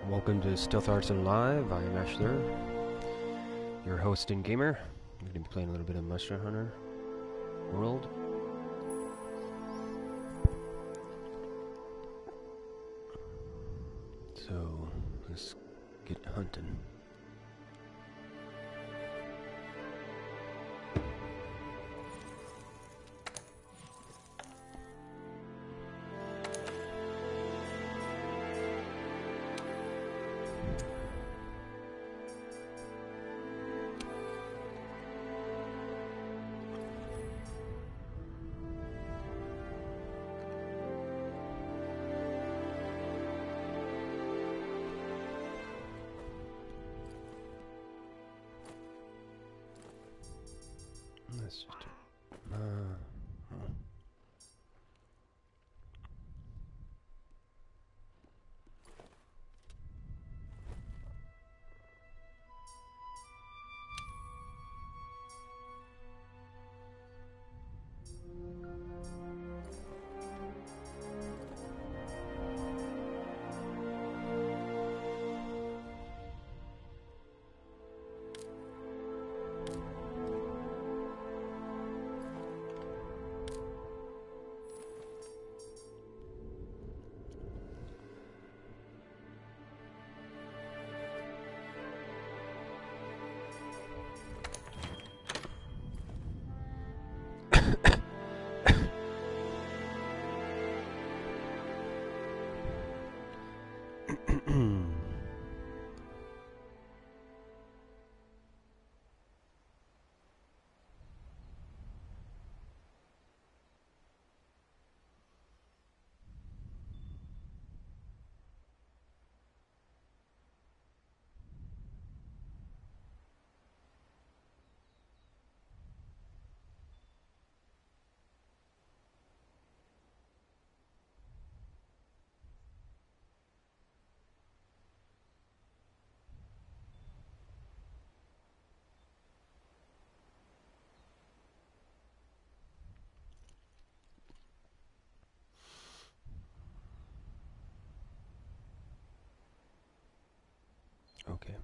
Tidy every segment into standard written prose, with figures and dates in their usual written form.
Welcome to Stealth Artisan Live. I am ASHLER, your host and gamer. I'm going to be playing a little bit of Monster Hunter World. So, let's get hunting. Let's just okay.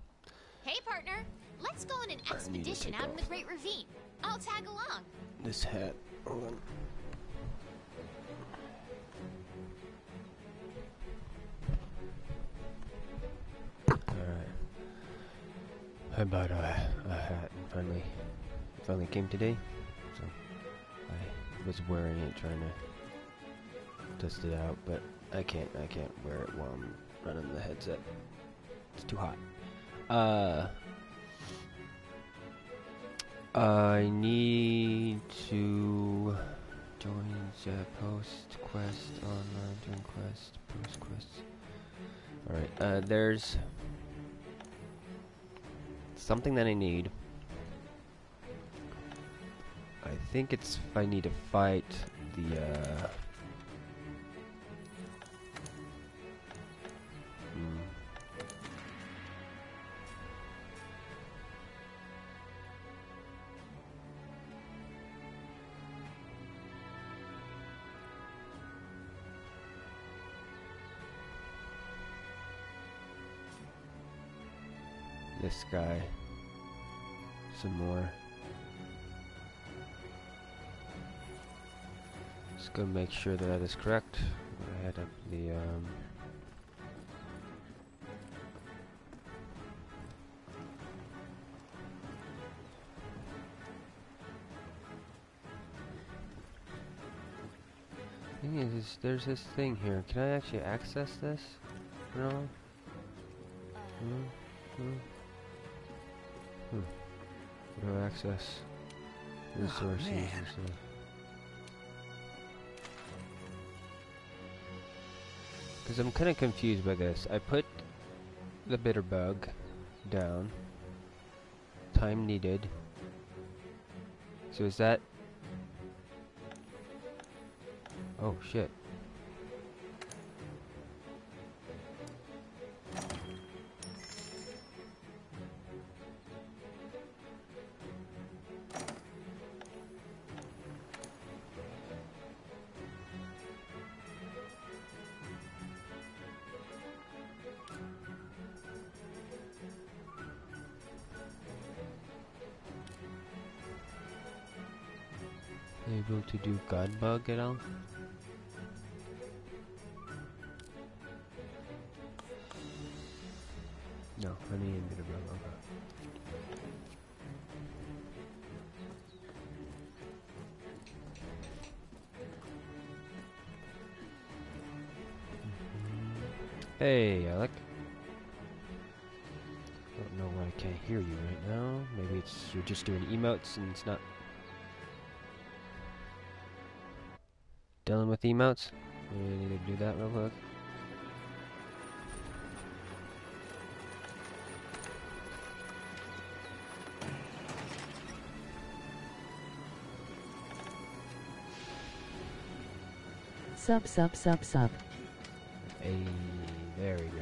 Hey, partner. Let's go on an expedition out in the Great Ravine. I'll tag along. This hat. Hold on. Alright. I bought a hat and it finally came today. So I was wearing it trying to test it out, but I can't wear it while I'm running the headset. It's too hot. I need to join the post quest online, join quest, post quest. Alright, there's something that I need. I think it's if I need to fight the this guy some more. Just gonna make sure that that is correct. I had up the thing is there's this thing here. Can I actually access this? No. No access resources and stuff. Because I'm kind of confused by this. I put the bitter bug down. Time needed. So is that... Oh shit. able to do God bug at all? No, honey and bitter bug. Okay. Hey, Alec. I don't know why I can't hear you right now. Maybe it's you're just doing emotes and it's not dealing with emotes. We need to do that real quick. Sup. Hey, there we go.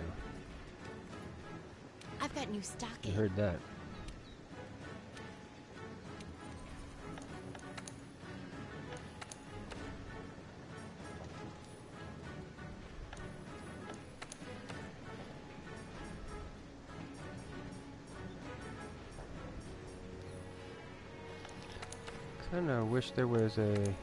I've got new stock You in. heard that. Kinda wish there was a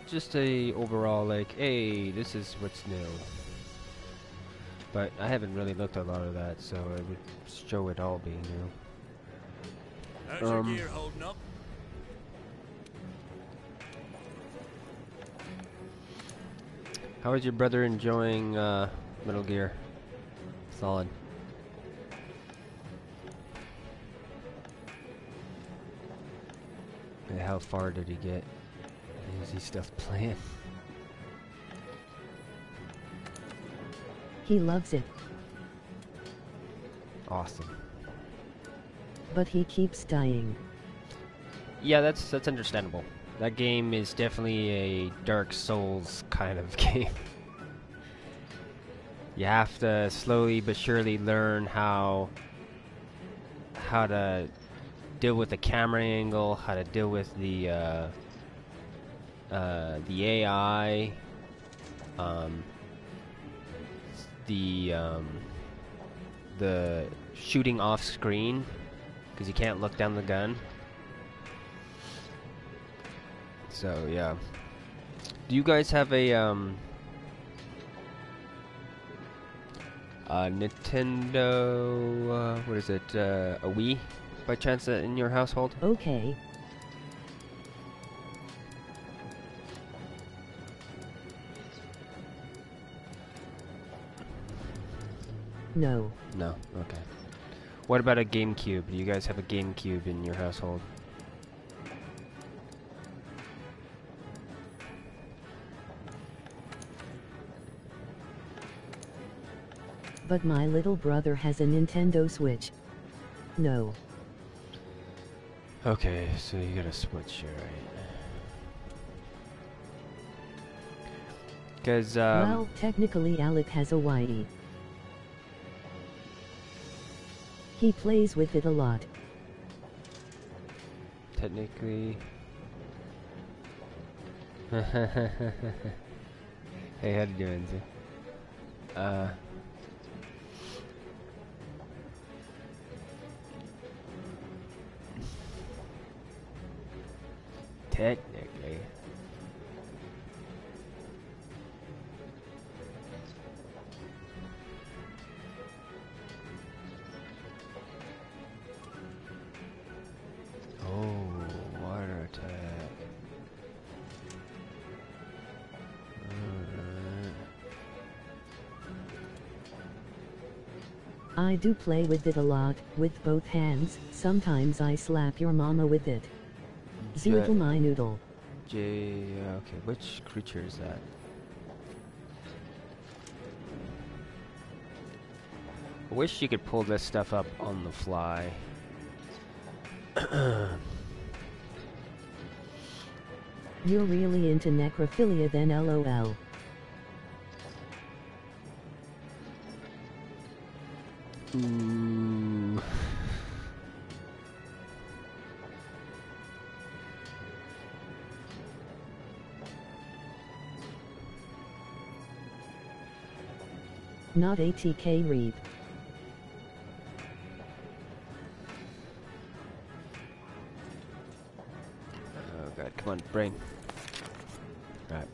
just a overall like, hey, this is what's new. But I haven't really looked at a lot of that, so it would show it all being new. How's your gear holding up? How is your brother enjoying Metal Gear Solid? And how far did he get? Is he still playing? He loves it, Awesome. but he keeps dying. Yeah, that's understandable. That game is definitely a Dark Souls kind of game. You have to slowly but surely learn how to deal with the camera angle, how to deal with the AI, the shooting off screen, because you can't look down the gun. So yeah. Do you guys have a Nintendo? What is it? A Wii, by chance, in your household? Okay. No. No. Okay. What about a GameCube? Do you guys have a GameCube in your household? But my little brother has a Nintendo Switch. No. Okay, so you got a Switch, right? Because Well, technically Alec has a Wii. He plays with it a lot. technically. Hey, how you doing, Z? Technically. Oh, water attack. I do play with it a lot, with both hands. Sometimes I slap your mama with it. Zoodle my noodle. Okay, which creature is that? I wish you could pull this stuff up on the fly. You're really into necrophilia then, lol. Ooh. Not ATK read. brain. Alright.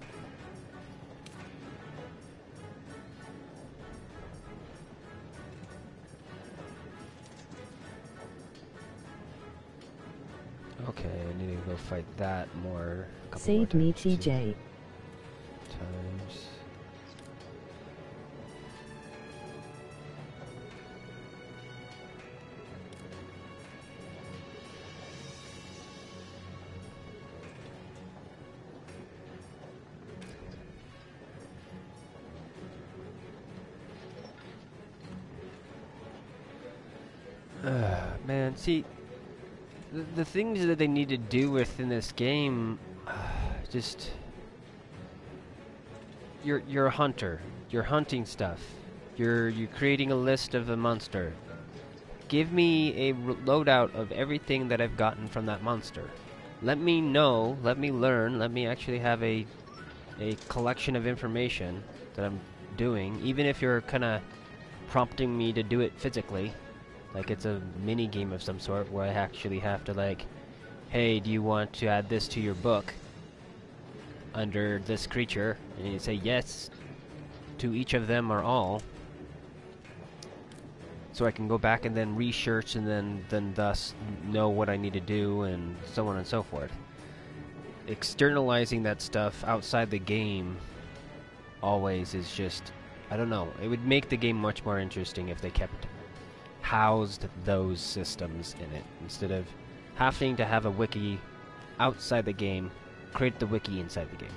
Okay, I need to go fight that more. Save me, TJ. Times. Man, see, the things that they need to do within this game, just you're a hunter. You're hunting stuff. You're creating a list of a monster. Give me a loadout of everything that I've gotten from that monster. Let me know. Let me learn. Let me actually have a collection of information that I'm doing, even if you're kind of prompting me to do it physically. Like it's a mini game of some sort where I actually have to like, hey, do you want to add this to your book under this creature? And you say yes to each of them or all. So I can go back and then research and then thus know what I need to do and so on and so forth. Externalizing that stuff outside the game always is just, I don't know, it would make the game much more interesting if they kept housed those systems in it instead of having to have a wiki outside the game. Create the wiki inside the game.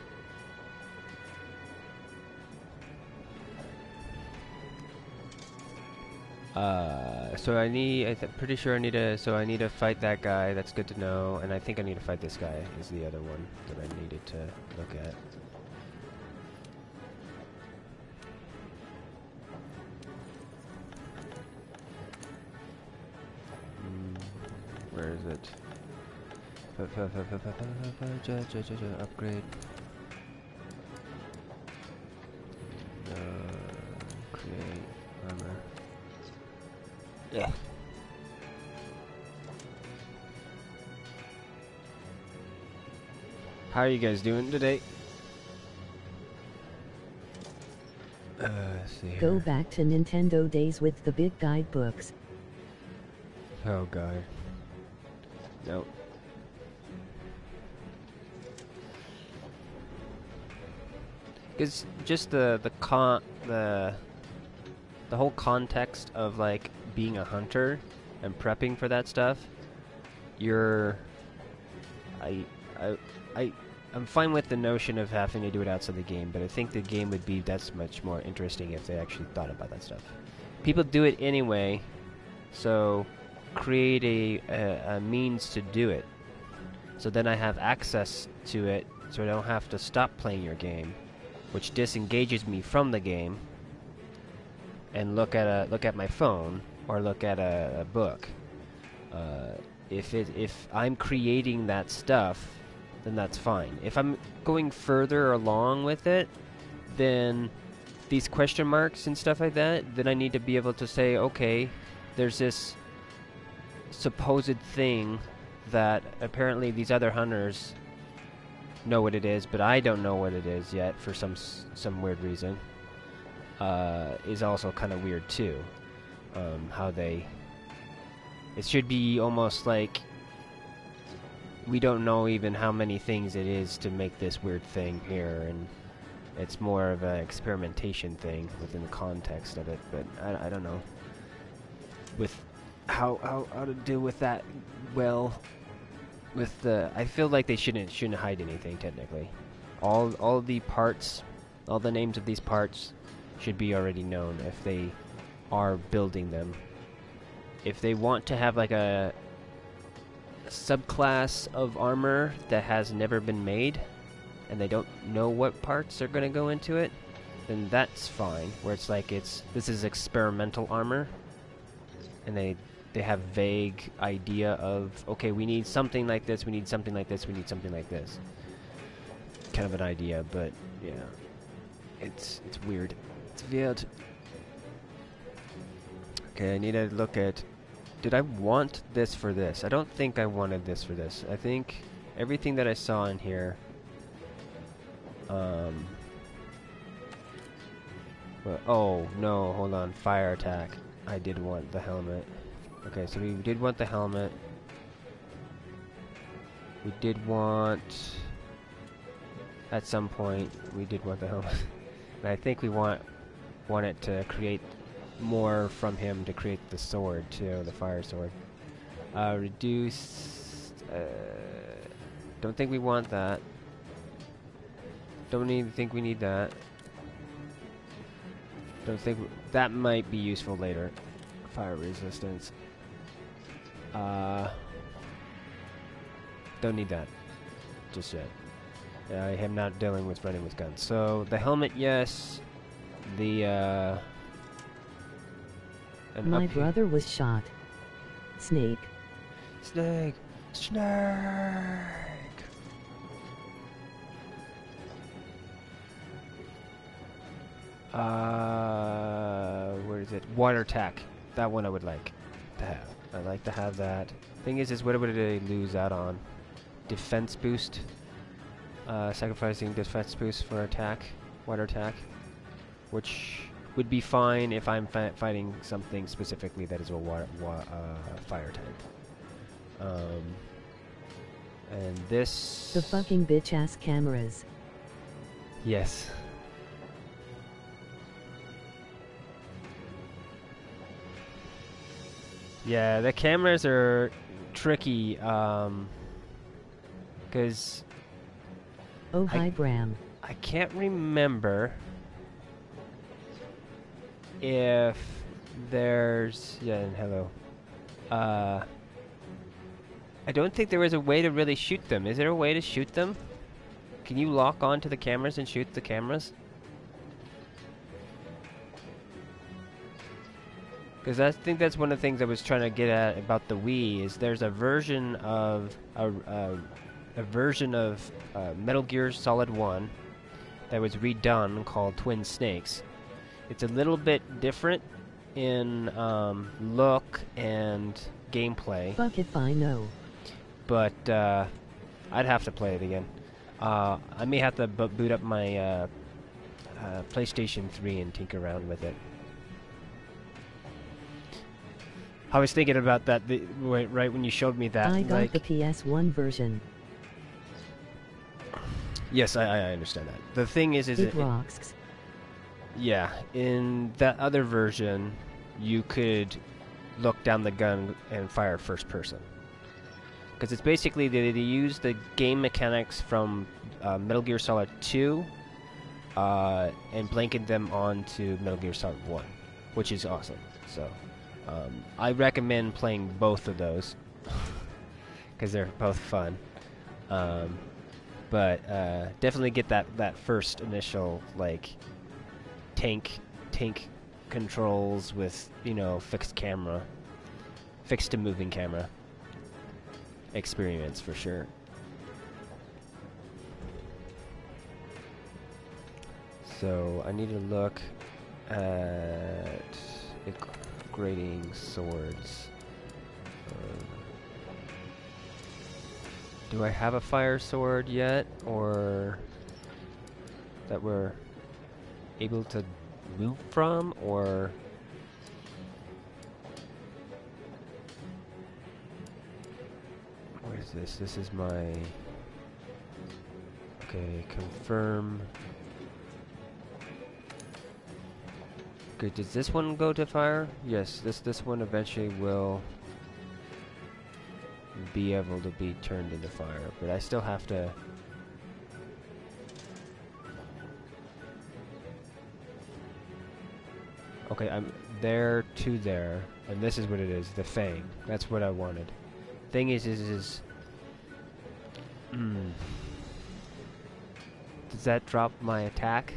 So I need, pretty sure I need to, so I need to fight that guy, that's good to know, and I think I need to fight this guy, is the other one that I needed to look at. Where is it? Upgrade. Create armor. Yeah. How are you guys doing today? Let's see here. Go back to Nintendo days with the big guidebooks. Oh god. Nope. Because just the whole context of like being a hunter and prepping for that stuff, I'm fine with the notion of having to do it outside the game, but I think the game would be that's much more interesting if they actually thought about that stuff. People do it anyway, so create a means to do it. So then I have access to it, so I don't have to stop playing your game, which disengages me from the game, and look at my phone or look at a book. If I'm creating that stuff, then that's fine. If I'm going further along with it, then these question marks and stuff like that, then I need to be able to say, okay, there's this supposed thing that apparently these other hunters know what it is, but I don't know what it is yet for some weird reason. Is also kind of weird too. How they... It should be almost like we don't know even how many things it is to make this weird thing here, and it's more of an experimentation thing within the context of it, but I don't know with how to deal with that well. With the, I feel like they shouldn't hide anything technically. All the parts, all the names of these parts should be already known if they are building them. If they want to have like a subclass of armor that has never been made and they don't know what parts are going to go into it, then that's fine. Where it's like this is experimental armor, and they have vague idea of, okay, we need something like this, we need something like this, we need something like this. Kind of an idea, but yeah, it's weird. It's weird. Okay, I need to look at, did I want this for this? I don't think I wanted this for this. I think everything that I saw in here. But, oh no, hold on, fire attack. I did want the helmet. Okay, so we did want the helmet. We did want, at some point, we did want the helmet. And I think we want it to create more from him to create the sword too, the fire sword. Reduce. Don't think we want that. Don't think we need that. Don't think that might be useful later. Fire resistance. Don't need that just yet. I am not dealing with running with guns. So the helmet, yes. The My brother was shot. Snake. Snake. Snake. Where is it? Water attack. That one I would like to have. I'd like to have that. Thing is what would I lose out on? Defense boost. Sacrificing defense boost for attack. Water attack. Which would be fine if I'm fighting something specifically that is a fire type. And this... The fucking bitch-ass cameras. Yes. Yeah, the cameras are tricky, because... Oh, hi, Bram. I can't remember if there's... Yeah, and hello. I don't think there is a way to really shoot them. Is there a way to shoot them? Can you lock onto the cameras and shoot the cameras? Because I think that's one of the things I was trying to get at about the Wii, is there's a version of Metal Gear Solid 1 that was redone called Twin Snakes. It's a little bit different in look and gameplay. Fuck if I know. But I'd have to play it again. I may have to boot up my PlayStation 3 and tinker around with it. I was thinking about that right when you showed me that. I got the PS1 version. Yes, I understand that. The thing is it rocks. Yeah, in that other version, you could look down the gun and fire first person. Because it's basically they use the game mechanics from Metal Gear Solid 2 and blanket them onto Metal Gear Solid 1, which is awesome. So I recommend playing both of those because they're both fun. But definitely get that first initial like tank controls with, you know, fixed to moving camera experience for sure. So I need to look at upgrading swords. Do I have a fire sword yet, or that we're able to move from, or what is this? This is my... Okay, confirm. Okay, does this one go to fire? Yes, this one eventually will be able to be turned into fire, but I still have to... Okay, I'm there to there, and this is what it is, the Fang. That's what I wanted. Thing is does that drop my attack?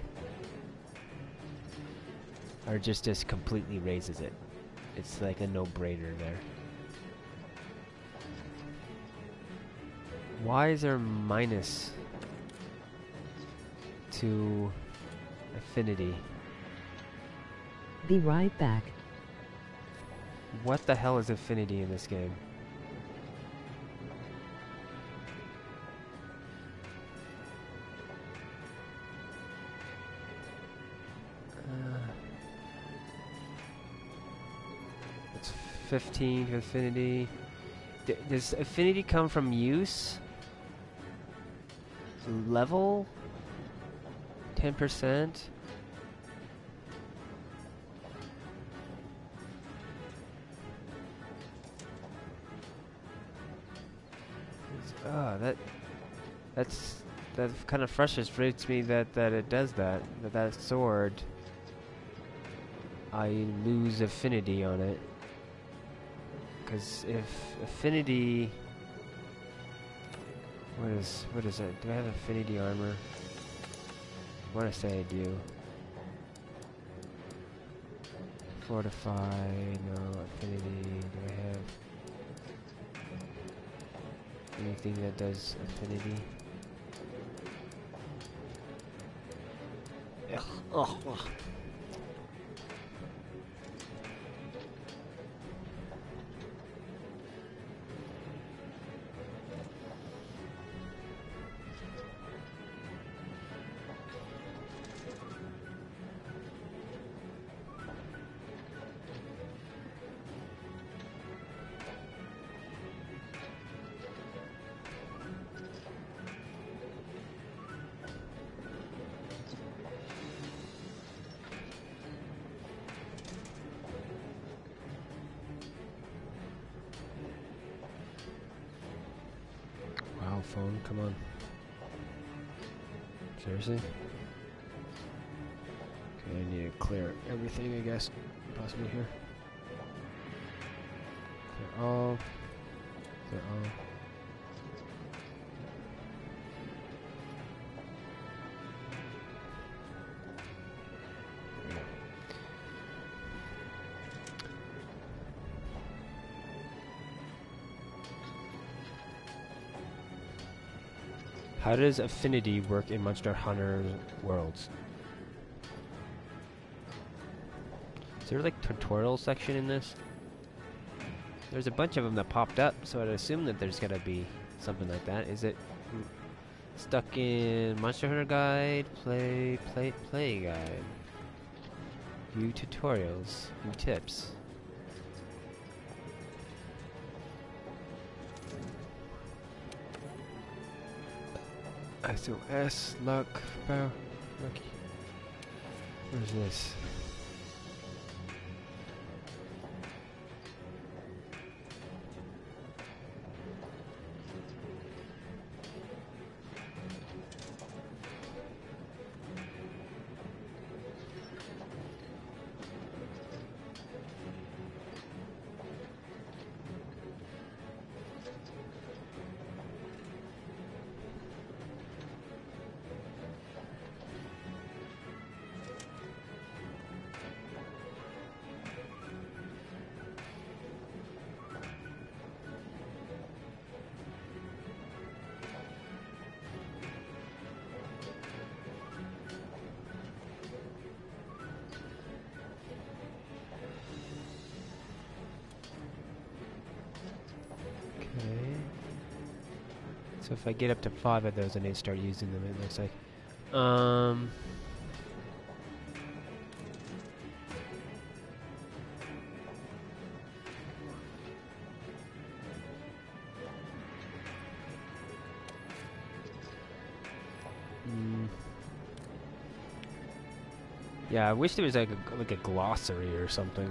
Or just completely raises it? It's like a no-brainer there. Why is there minus to affinity? Be right back. What the hell is affinity in this game? 15 to affinity. Does affinity come from use? Level? 10%? That kind of frustrates me that it does that. That sword, I lose affinity on it. Because if affinity, what is it? Do I have affinity armor? I want to say I do. Fortify, no affinity. Do I have anything that does affinity? Ugh. Phone, come on. Seriously? Okay, I need to clear everything, I guess, possibly here. Clear all. Clear all. How does affinity work in Monster Hunter Worlds? Is there like tutorial section in this? There's a bunch of them that popped up, so I'd assume that there's gotta be something like that. Is it stuck in Monster Hunter Guide, Play Guide, View Tutorials, View Tips? SOS, luck, bow, lucky. Where's this? So if I get up to 5 of those, I need to start using them, it looks like. Yeah, I wish there was like a glossary or something.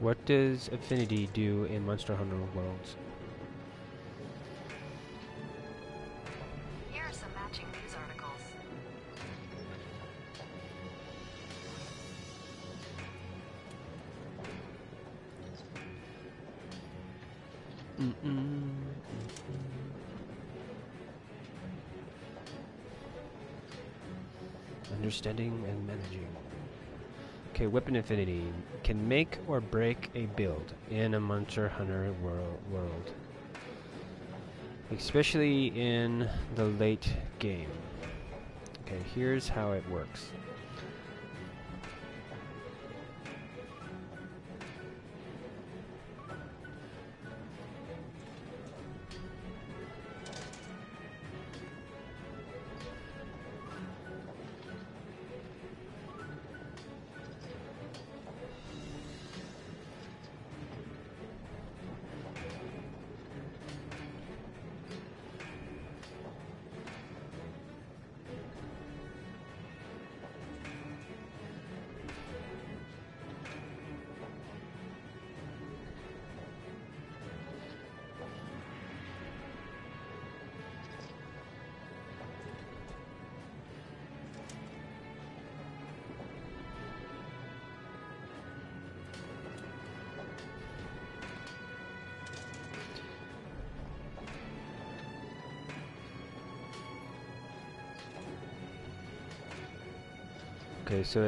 What does affinity do in Monster Hunter Worlds? Here are some matching news articles. Understanding and managing. Okay, Weapon Infinity can make or break a build in a Monster Hunter world, especially in the late game. Okay, here's how it works. Okay, so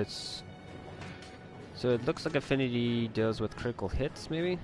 it looks like Affinity deals with critical hits, maybe?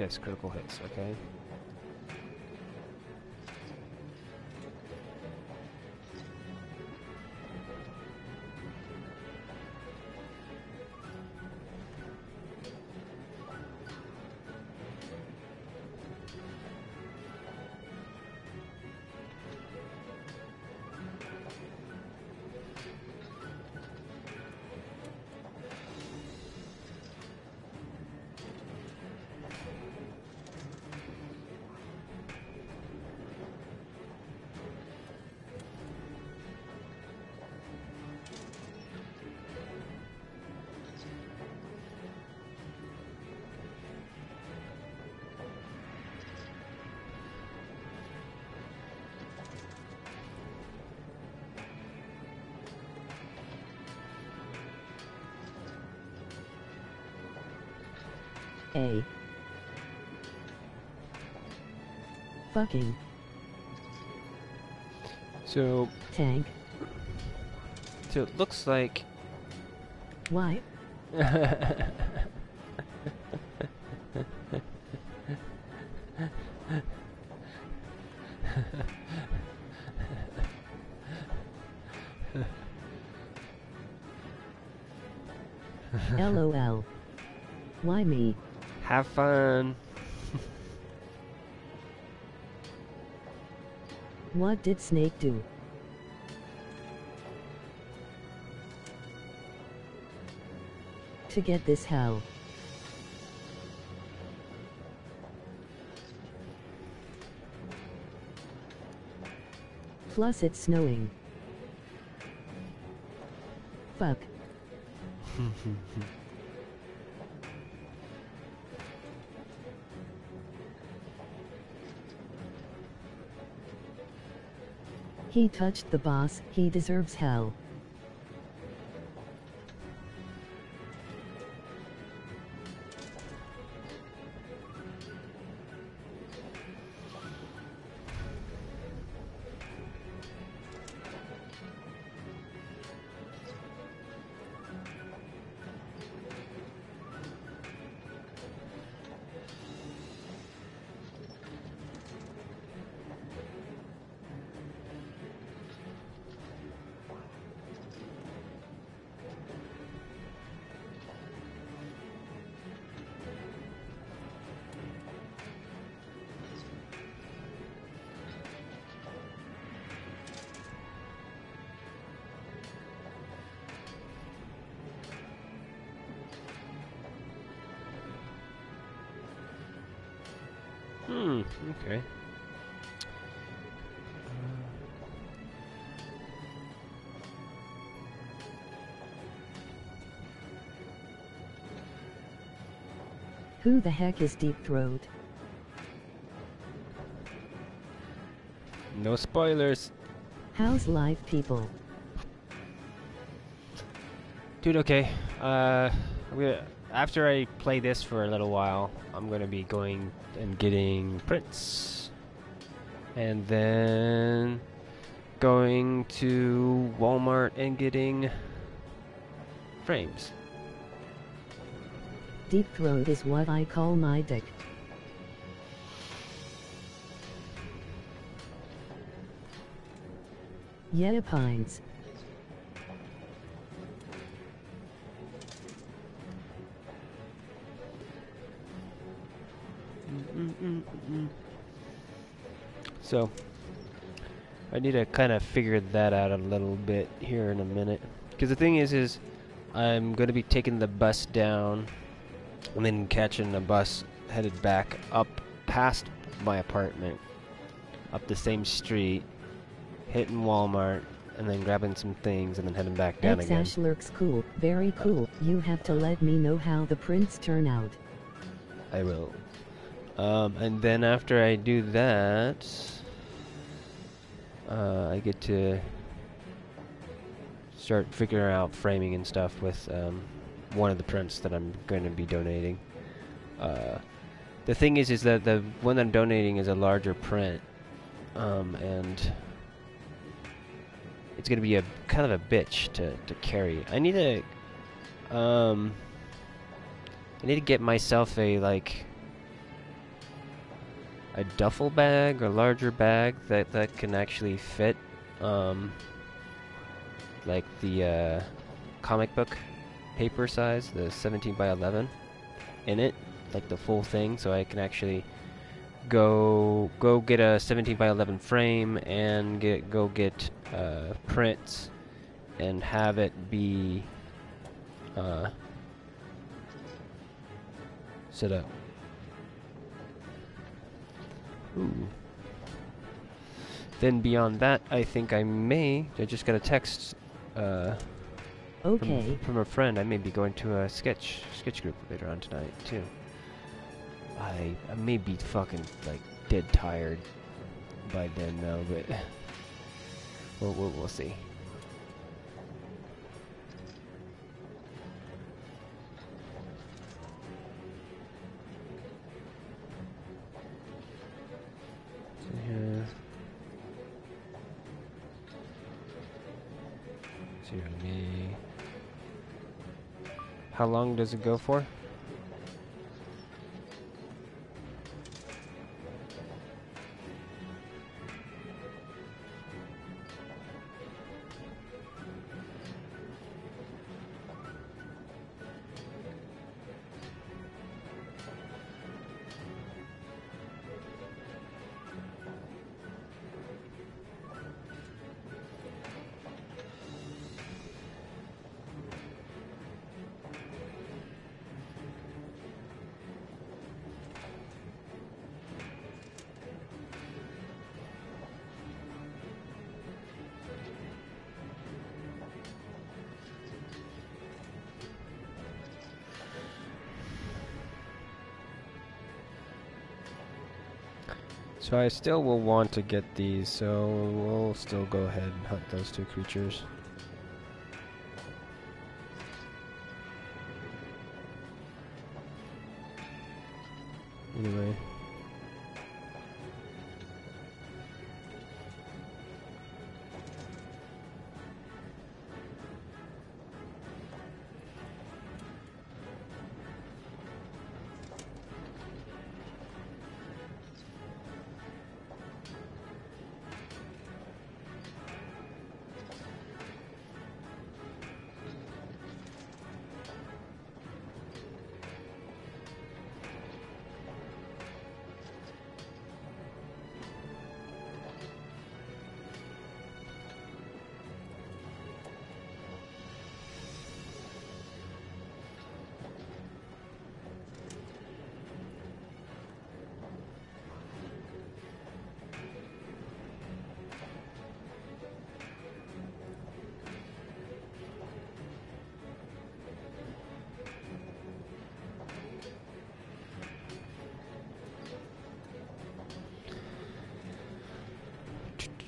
Yes, critical hits, okay. A. Fucking. So Tank. it looks like Why? LOL. Why me? have fun. What did Snake do? To get this hell. Plus it's snowing. Fuck. He touched the boss, he deserves hell. Okay. Who the heck is Deep Throat? No spoilers. How's life, people? Dude, okay. After I play this for a little while, I'm gonna be going and getting prints. And then going to Walmart and getting frames. Deep Throat is what I call my dick. Yeah, pines. So, I need to kind of figure that out a little bit here in a minute. Because the thing is I'm going to be taking the bus down and then catching a bus headed back up past my apartment, up the same street, hitting Walmart, and then grabbing some things and then heading back down again. ASHLER's cool, very cool. You have to let me know how the prints turn out. I will. And then after I do that, I get to start figuring out framing and stuff with one of the prints that I'm going to be donating. The thing is that the one that I'm donating is a larger print, and it's going to be a kind of a bitch to carry. I need to get myself a duffel bag or larger bag that can actually fit like the comic book paper size, the 17 by 11 in it, like the full thing, so I can actually go get a 17 by 11 frame and go get prints and have it be set up. Ooh. Then beyond that, I think I just got a text Okay. from a friend. I may be going to a sketch group later on tonight too. I may be fucking like dead tired by then though, but we'll see. Yeah. Seriously. How long does it go for? So I still will want to get these, so we'll still go ahead and hunt those two creatures. Anyway.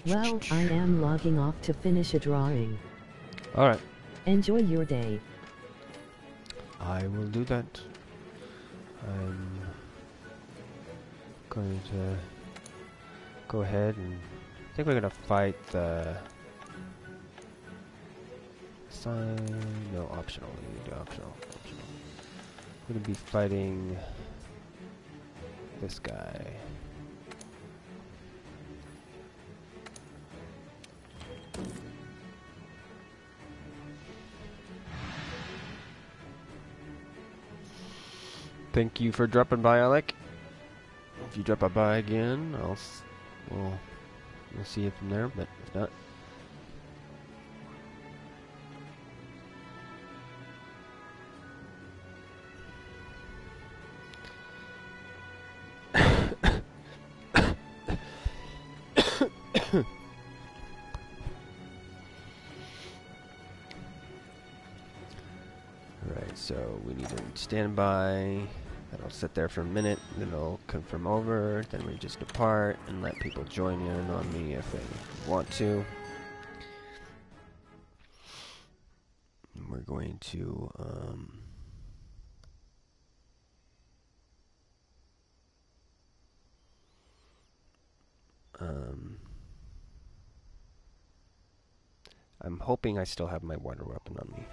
Well, I am logging off to finish a drawing. Alright, Enjoy your day. I will do that. I'm going to go ahead and I think we're gonna fight the no, optional. We need to do optional. We're gonna be fighting this guy. Thank you for dropping by, Alec. If you drop by again, we'll see you from there. But if not, alright. So we need to stand by. That'll sit there for a minute, then it'll confirm over, then we just depart and let people join in on me if they want to. And we're going to, I'm hoping I still have my water weapon on me.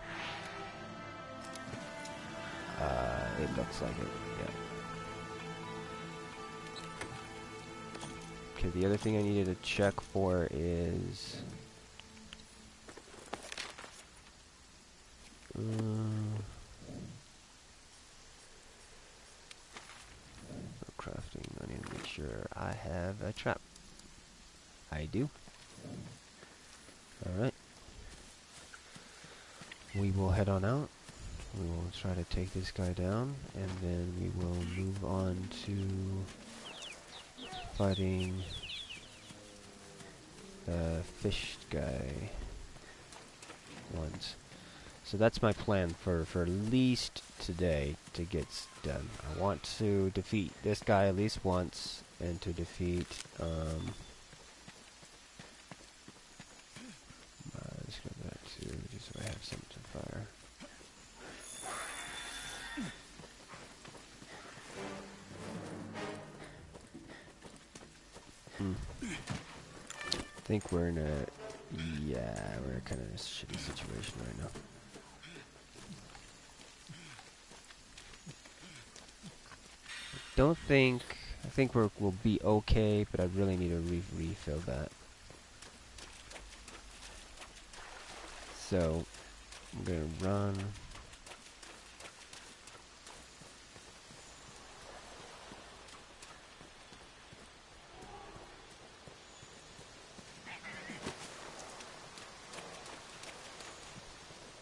It looks like it, yeah. Okay, the other thing I needed to check for is... crafting, I need to make sure I have a trap. I do. Alright. We will head on out. We will try to take this guy down, and then we will move on to fighting the fish guy ones. So that's my plan for at least today to get done. I want to defeat this guy at least once, and to defeat let's go back to just so I have something to fire. I think we're in a, yeah, we're kind of in a shitty situation right now. I think we'll be okay, but I really need to refill that. So, I'm gonna run.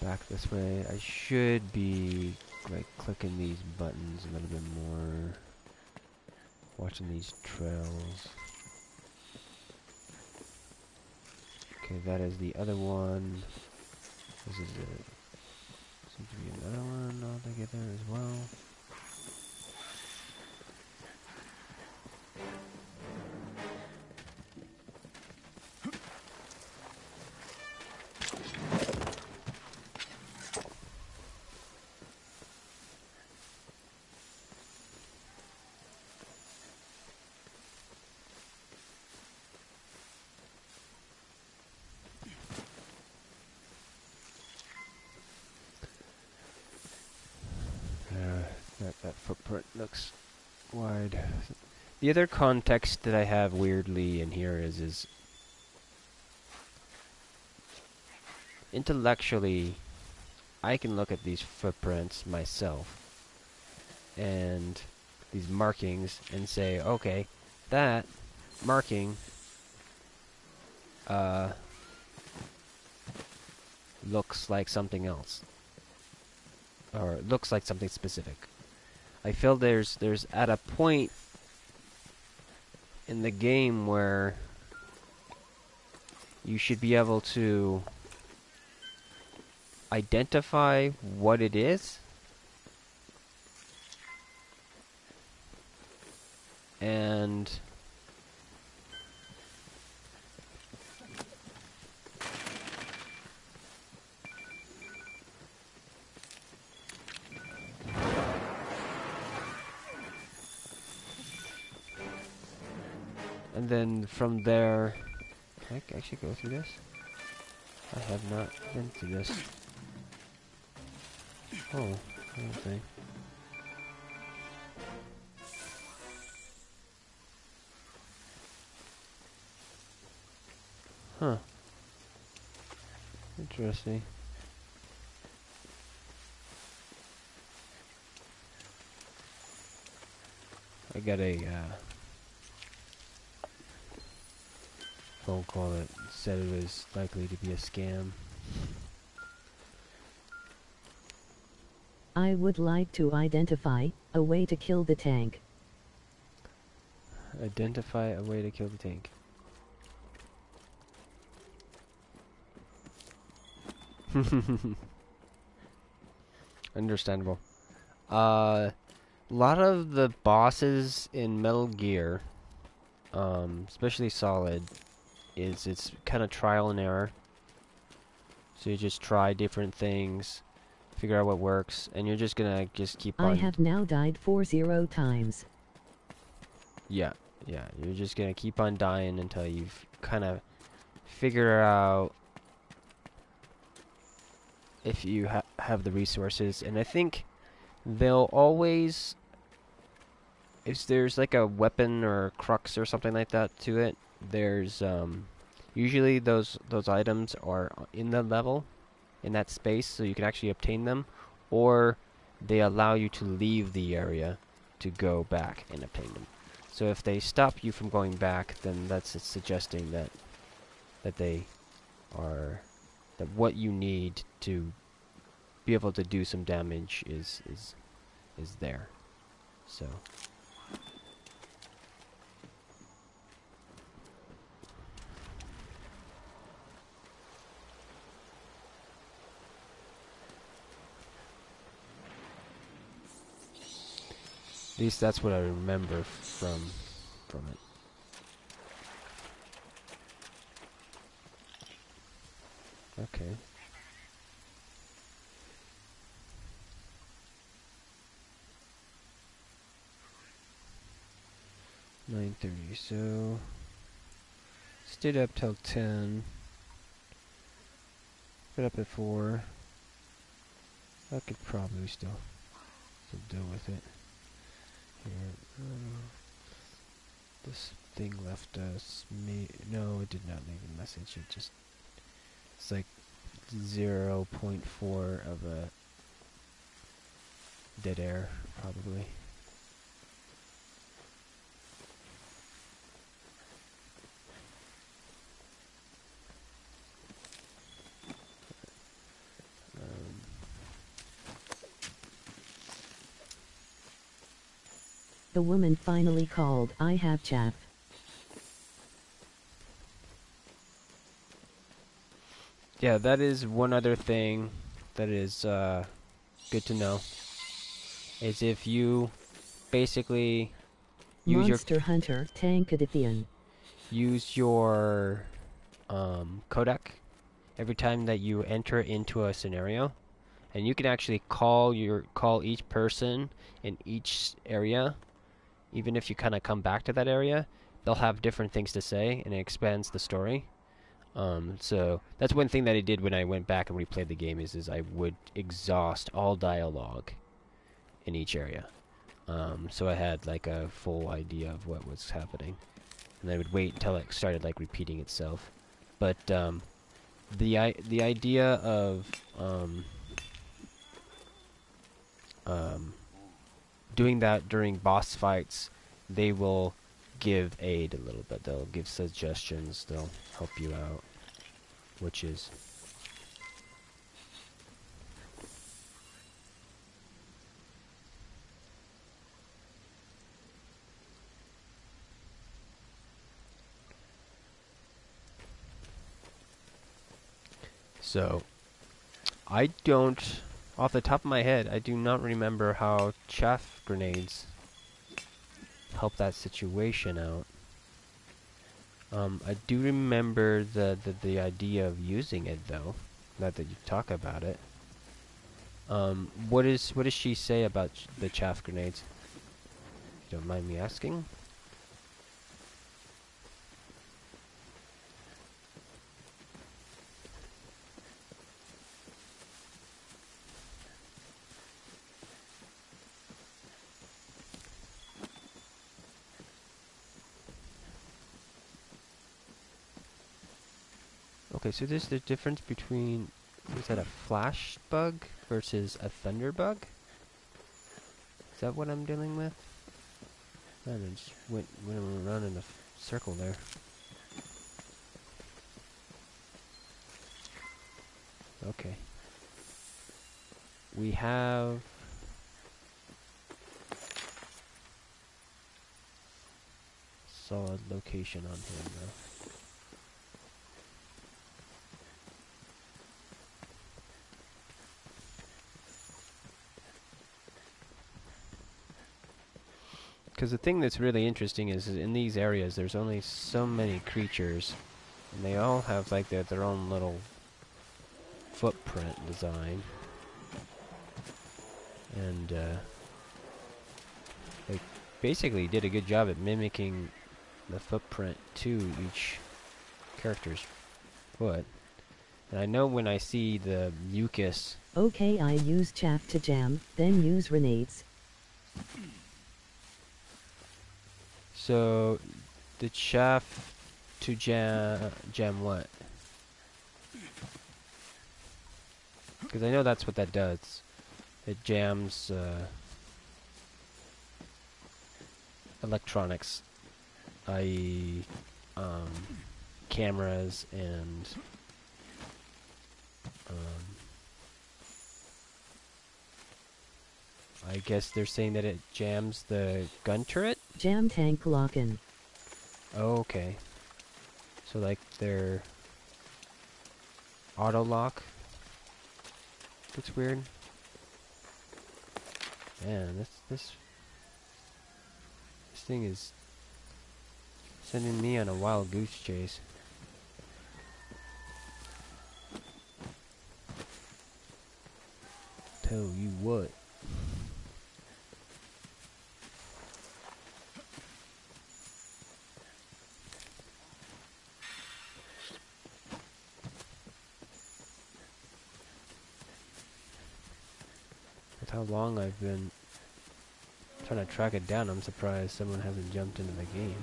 Back this way. I should be like clicking these buttons a little bit more. Watching these trails. Okay, that is the other one. This is it. Seems to be another one altogether as well. That footprint looks wide. The other context that I have weirdly in here is intellectually, I can look at these footprints myself and these markings and say, okay, that marking looks like something else, or it looks like something specific. I feel there's at a point in the game where you should be able to identify what it is and And then from there, can I actually go through this? I have not been through this. Oh, okay. Huh. Interesting. I got a phone call that said it was likely to be a scam. I would like to identify a way to kill the tank. Identify a way to kill the tank. Understandable. A lot of the bosses in Metal Gear, especially Solid, it's kind of trial and error. So you just try different things, figure out what works, and you're just gonna keep on. I have now died 40 times. Yeah, you're just gonna keep on dying until you've kind of figure out if you have the resources. And I think they'll always, if there's like a weapon or a crux or something like that to it, there's usually those items are in the level, in that space, so you can actually obtain them, or they allow you to leave the area to go back and obtain them. So if they stop you from going back, then that's suggesting that they are, that what you need to be able to do some damage is there. So at least that's what I remember from it. Okay. $9:30. So stayed up till 10. Got up at 4. I could probably still deal with it. Here, this thing left us. No, it did not leave a message. It just, it's like 0.4 of a dead air, probably. The woman finally called. I have chaff. Yeah, that is one other thing that is good to know. Is if you basically use Monster Hunter Tank Edition. Use your codec every time that you enter into a scenario, and you can actually call each person in each area. Even if you kind of come back to that area, they'll have different things to say, and it expands the story. So that's one thing that I did when I went back and replayed the game is I would exhaust all dialogue in each area. So I had like a full idea of what was happening, and I would wait until it started like repeating itself. But the idea of doing that during boss fights, they will give aid a little bit. They'll give suggestions. They'll help you out, which is so. I don't, off the top of my head, I do not remember how chaff grenades help that situation out. I do remember the idea of using it though. Not that you talk about it. What does she say about the chaff grenades? If you don't mind me asking. Okay, so this is the difference between, is that a flash bug versus a thunder bug? Is that what I'm dealing with? Man, I just went around in a circle there. Okay. We have solid location on him though. Because the thing that's really interesting is in these areas there's only so many creatures, and they all have like their own little footprint design, and they basically did a good job at mimicking the footprint to each character's foot. And I know when I see the mucus. Okay, I use chaff to jam, then use grenades. So, the chaff to jam what? Because I know that's what that does. It jams electronics, i.e. cameras and I guess they're saying that it jams the gun turret? Jam tank lock-in. Oh, okay. So like their auto lock looks weird. Man, this thing is sending me on a wild goose chase. Tell you what. With how long I've been trying to track it down, I'm surprised someone hasn't jumped into the game.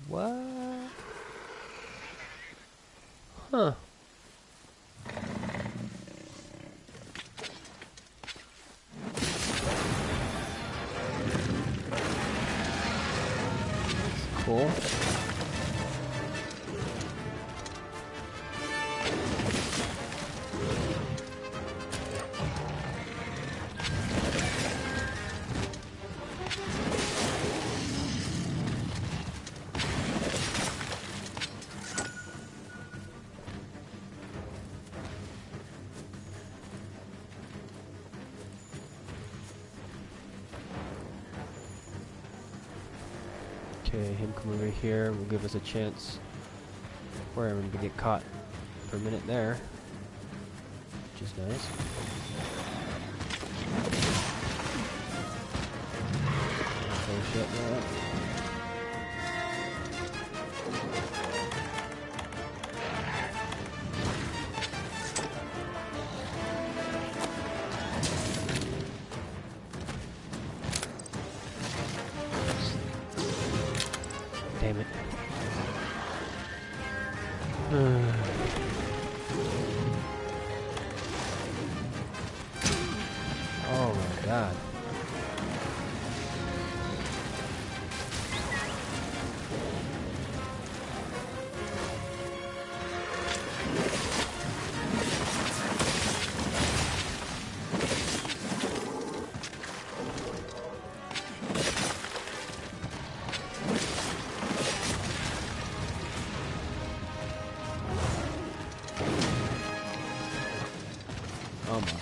What? Huh. That's cool. Okay, him come over here will give us a chance for him to get caught for a minute there, which is nice. Oh shit, no. Damn it. Oh my god. Almost.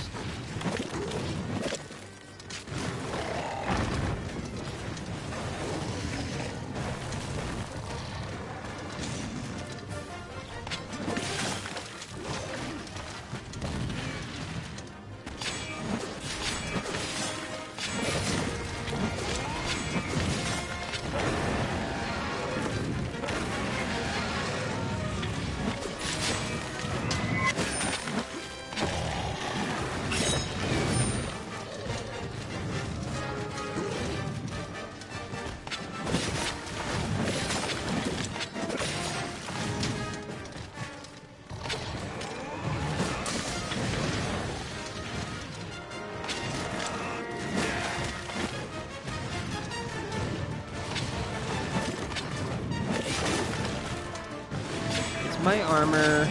my armor.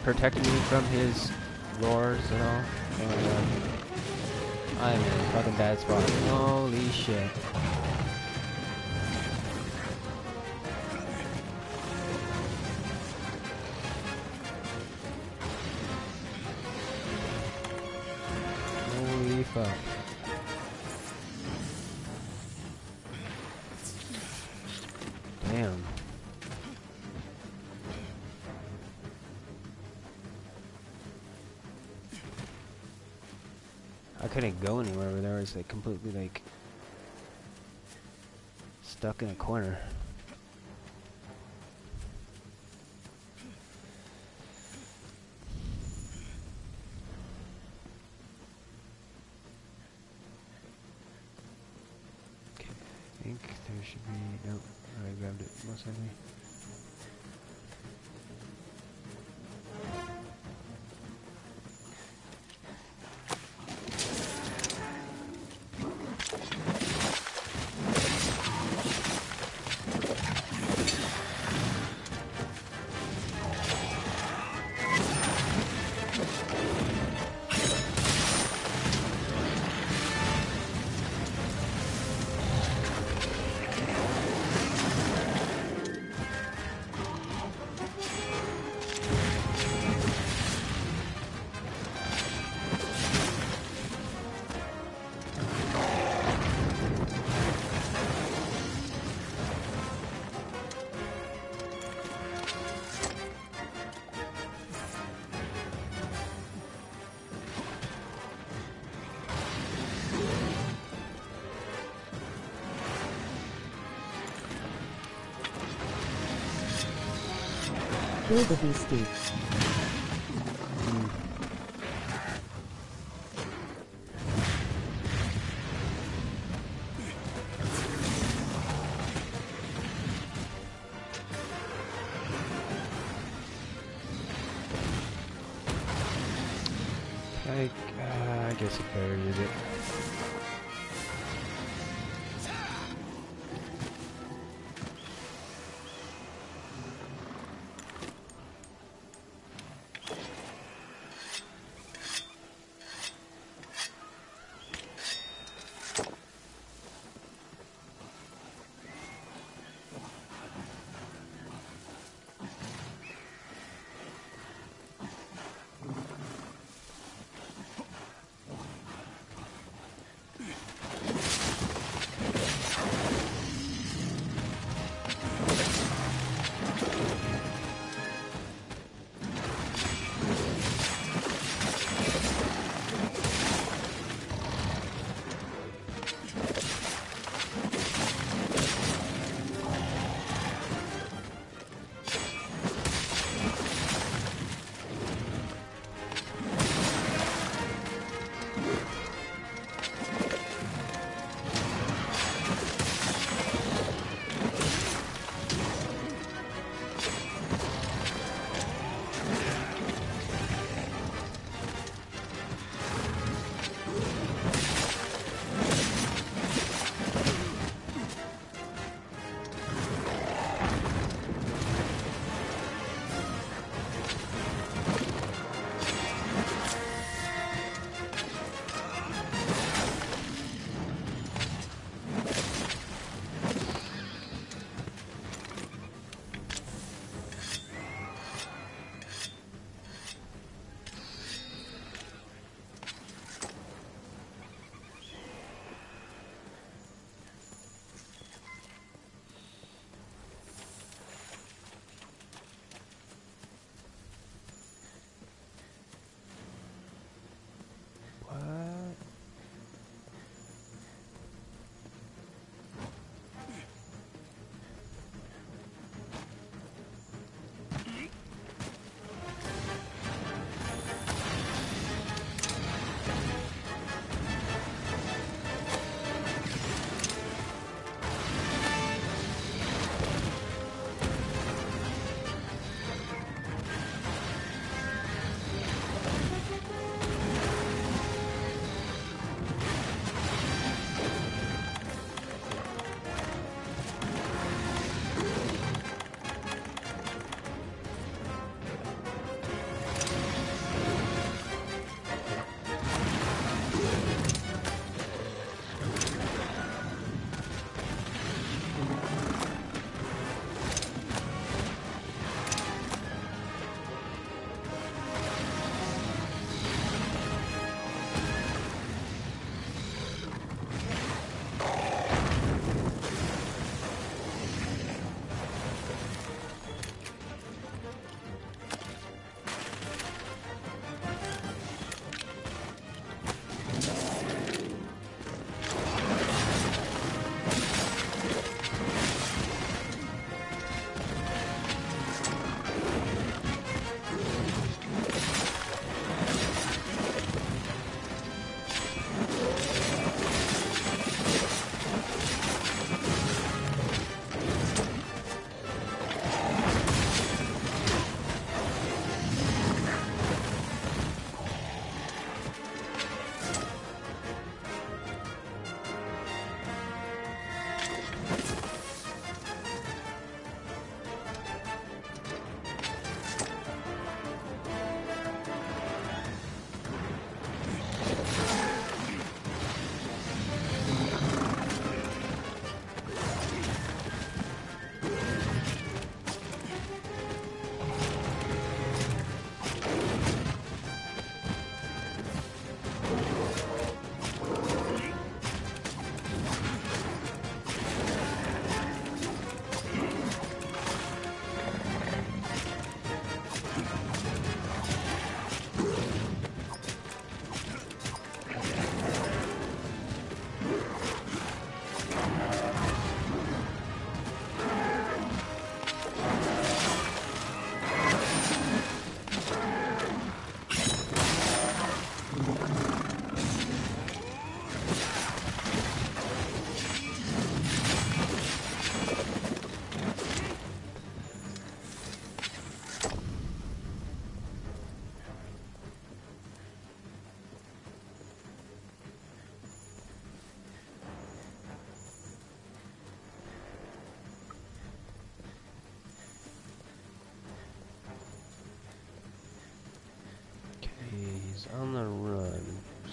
Protecting me from his roars and all. I'm in a fucking bad spot. Holy shit. Holy fuck. Damn. I couldn't go anywhere over there. I was like completely like stuck in a corner. Okay, I think there should be no. I grabbed it most likely. Kill the beastie. I guess it better use it.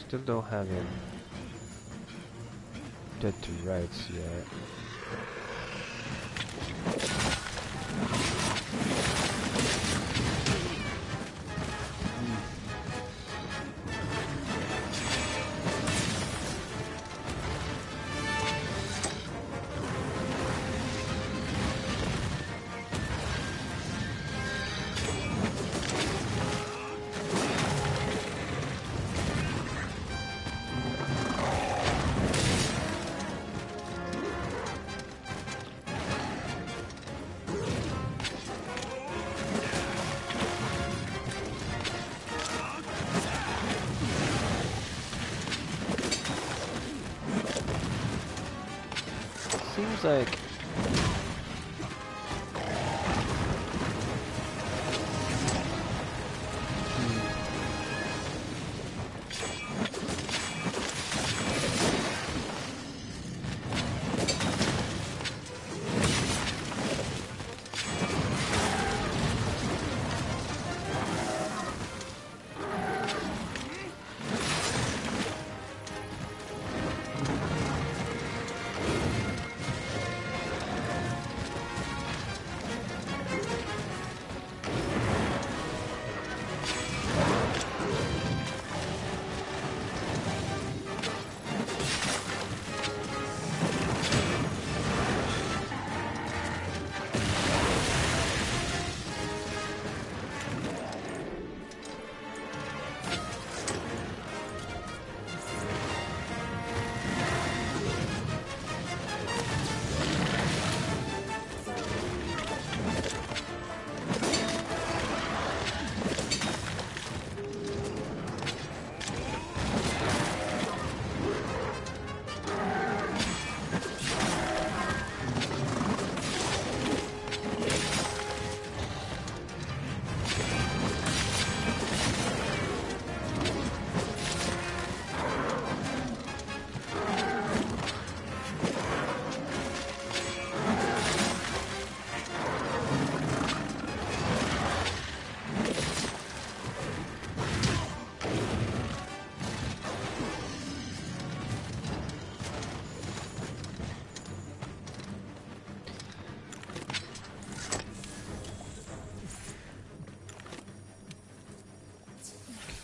Still don't have him dead to rights yet. Seems like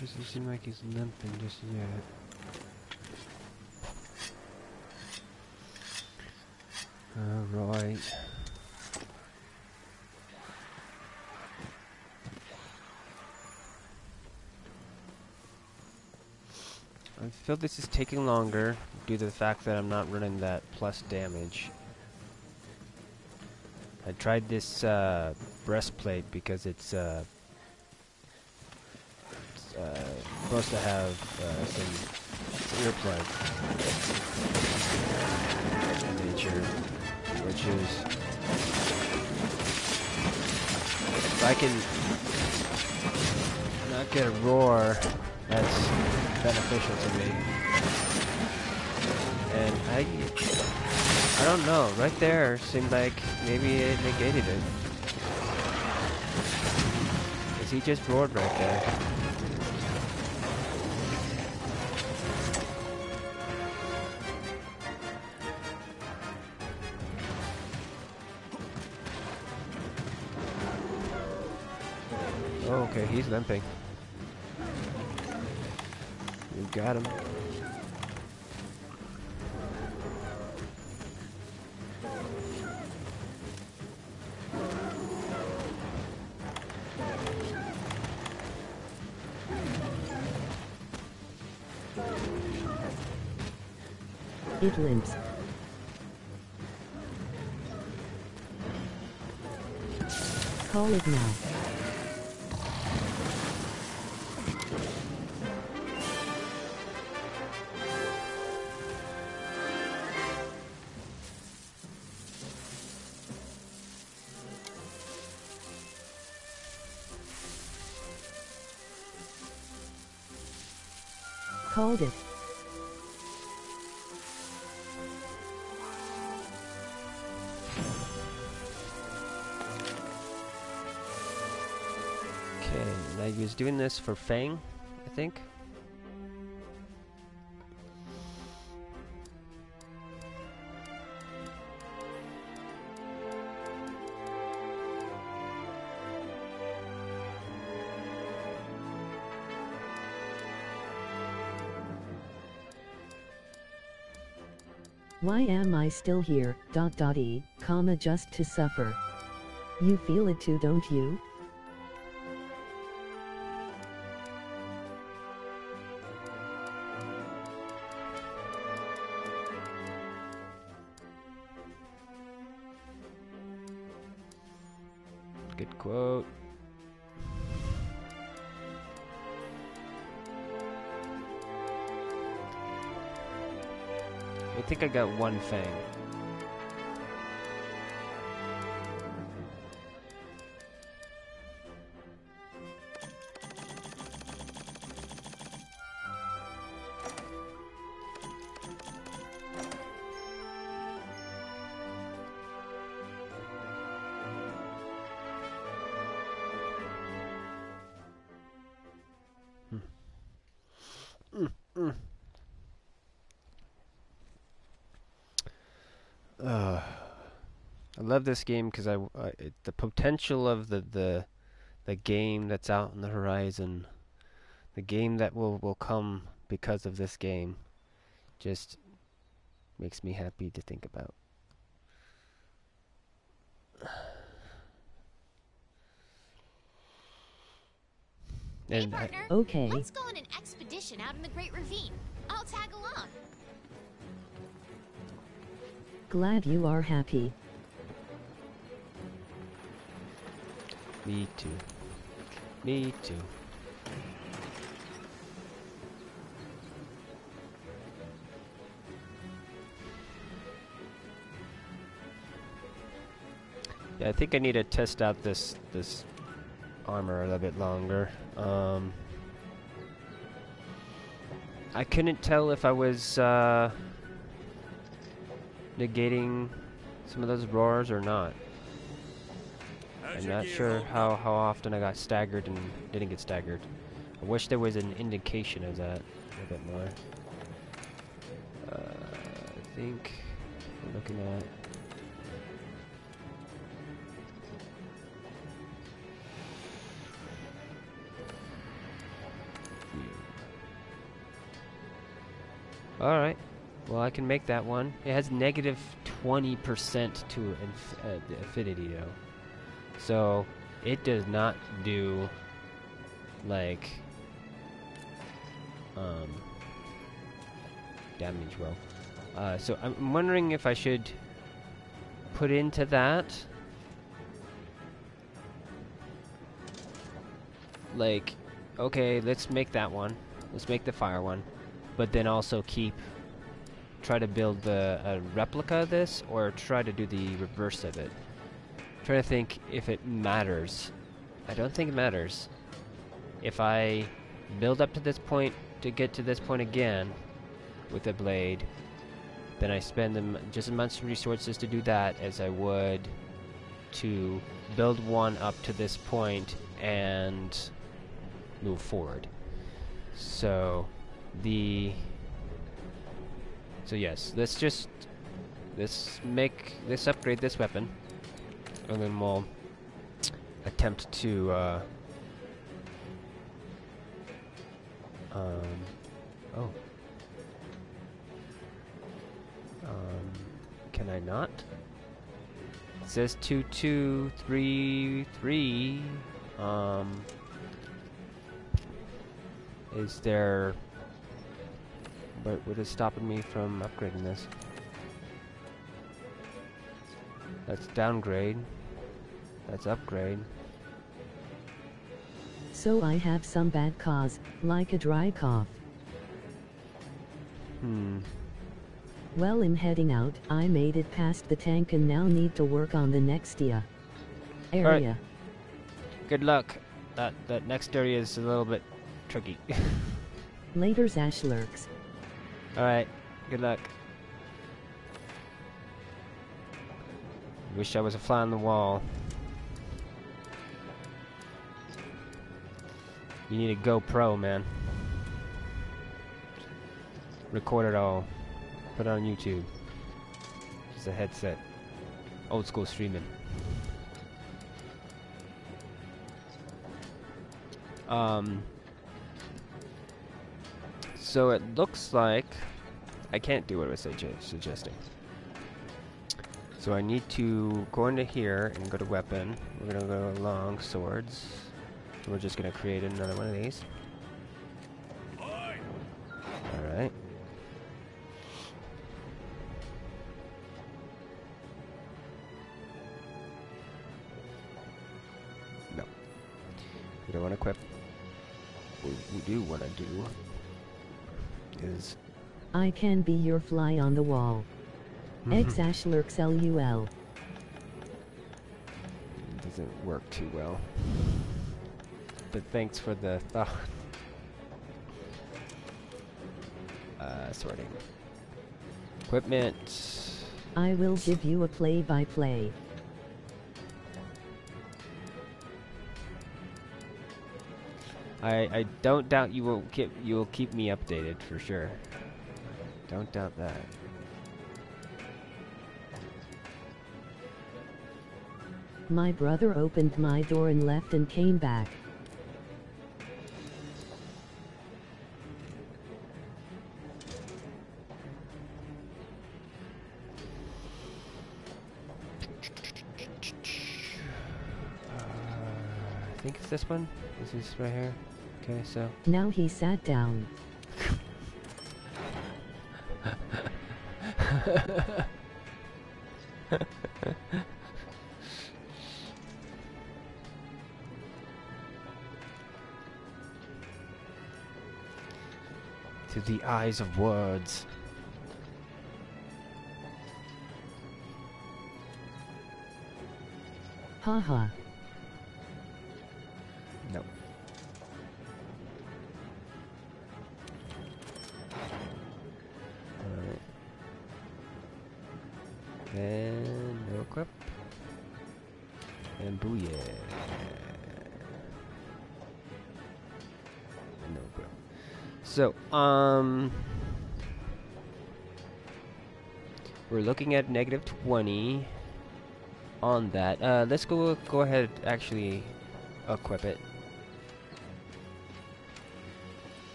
doesn't seem like he's limping just yet. Alright. I feel this is taking longer due to the fact that I'm not running that plus damage. I tried this breastplate because it's supposed to have some earplugs in nature, which is, if I can not get a roar, that's beneficial to me. And I don't know, right there seemed like maybe it negated it. Because he just roared right there. Oh, okay, he's limping. You got him. It limps. Call it now. Called it. Okay, now he was doing this for Fang, I think. Why am I still here? E, comma, just to suffer. You feel it too, don't you? Good quote. I think I got one fang. I love this game because the potential of the game that's out on the horizon, the game that will come because of this game, just makes me happy to think about. Hey, And partner. Okay. Let's go on an expedition out in the Great Ravine. I'll tag along. Glad you are happy. me too. Me too. Yeah, I think I need to test out this armor a little bit longer. I couldn't tell if I was negating some of those roars or not. I'm not sure how often I got staggered and didn't get staggered. I wish there was an indication of that a little bit more. I think we're looking at... Alright, well I can make that one. It has negative 20% to affinity though. So, it does not do, like, damage well. So I'm wondering if I should put into that, like, okay, let's make that one. Let's make the fire one. But then also try to build a replica of this, or try to do the reverse of it. Trying to think if it matters. I don't think it matters. If I build up to this point to get to this point again with a blade, then I spend just as much resources to do that as I would to build one up to this point and move forward. So yes, let's upgrade this weapon, and then we'll attempt to can I not? It says 2233. Is there... what is stopping me from upgrading this? That's downgrade. That's upgrade. So I have some bad cause, like a dry cough. Well, I'm heading out. I made it past the tank and now need to work on the next area. Right. Good luck. That next area is a little bit tricky. Later's ASHLERs. Alright, good luck. Wish I was a fly on the wall. You need a GoPro, man. Record it all. Put it on YouTube. Just a headset. Old school streaming. So it looks like I can't do what I was suggesting. So I need to go into here and go to weapon. We're gonna go long swords. We're just gonna create another one of these. Alright. No. We don't want to equip. What we do want to do is... I can be your fly on the wall. ASHLER XLUL. Doesn't work too well. But thanks for the thought. Sorting. Equipment. I will give you a play-by-play. I don't doubt you will keep me updated for sure. Don't doubt that. My brother opened my door and left and came back. I think it's this one. This is right here. Okay, so. Now he sat down. To the eyes of words. Haha. Nope. Alright. Then no equip. And booyah. And no equip. So, we're looking at -20 on that. Let's go ahead actually equip it.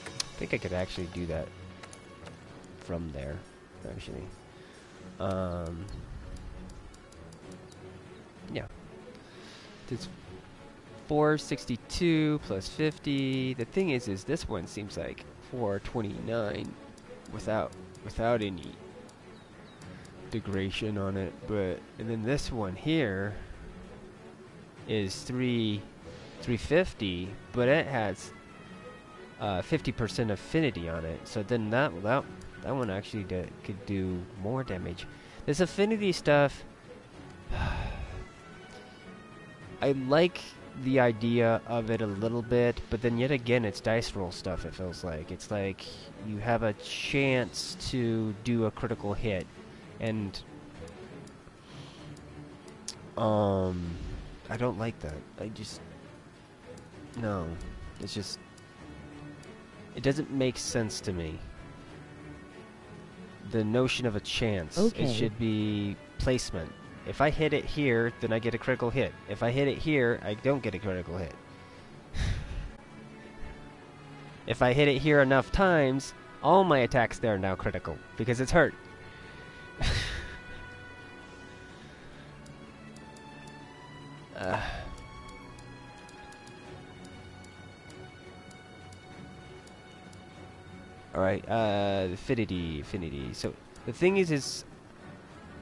I think I could actually do that from there, actually. Yeah. It's 462 plus 50. The thing is this one seems like 429 without any degradation on it, and then this one here is 350, but it has 50% affinity on it. So then that one actually could do more damage. This affinity stuff, I like the idea of it a little bit, but then yet again it's dice roll stuff. It feels like it's like you have a chance to do a critical hit, and I don't like that. No, it's just, it doesn't make sense to me. The notion of a chance, Okay. It should be placement. If I hit it here, then I get a critical hit. If I hit it here, I don't get a critical hit. If I hit it here enough times, all my attacks there are now critical, because it's hurt. Alright, affinity. So, the thing is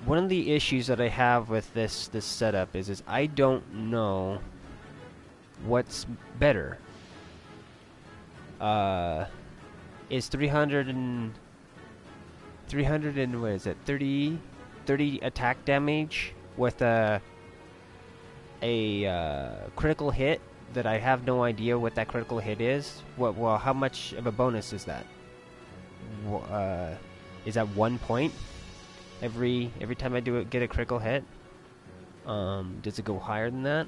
one of the issues that I have with this setup is I don't know what's better. Is 300 and what is it? 30 attack damage with a critical hit that I have no idea what that critical hit is. Well, how much of a bonus is that? Is that 1 point every time I get a critical hit? Does it go higher than that?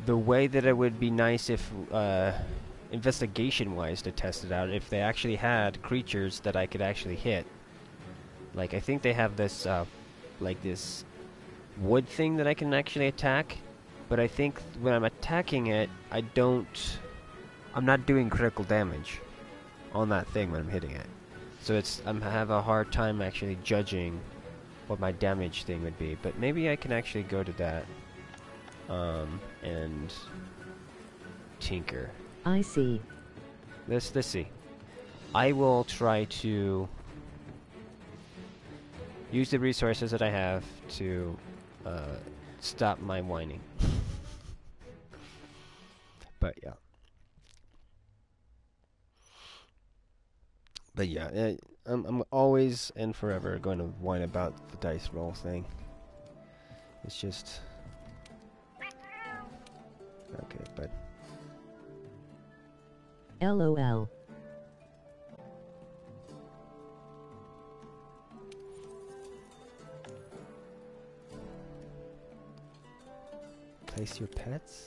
The way that it would be nice if investigation-wise to test it out, if they actually had creatures that I could actually hit. Like, I think they have this like this wood thing that I can actually attack, but I think when I'm attacking it, I don't I'm not doing critical damage on that thing when I'm hitting it. So it's I have a hard time actually judging what my damage thing would be. But maybe I can actually go to that and tinker. I see. Let's see. I will try to use the resources that I have to stop my whining. But yeah. But yeah, I'm always and forever going to whine about the dice roll thing. It's just... Okay, but... LOL. Place your pets?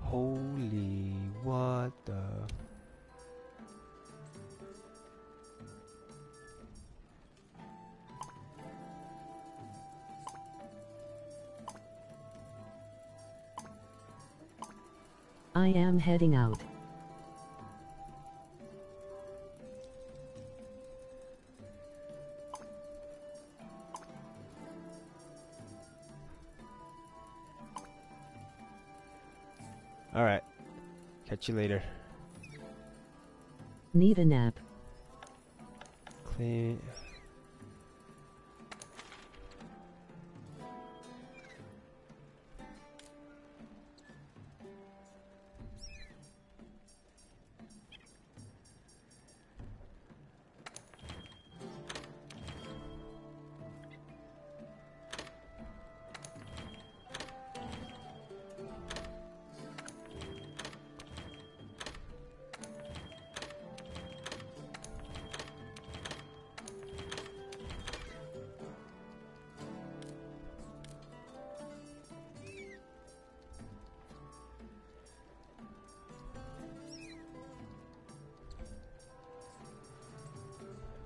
Holy, what the... I am heading out. Alright. Catch you later. Need a nap. Clean.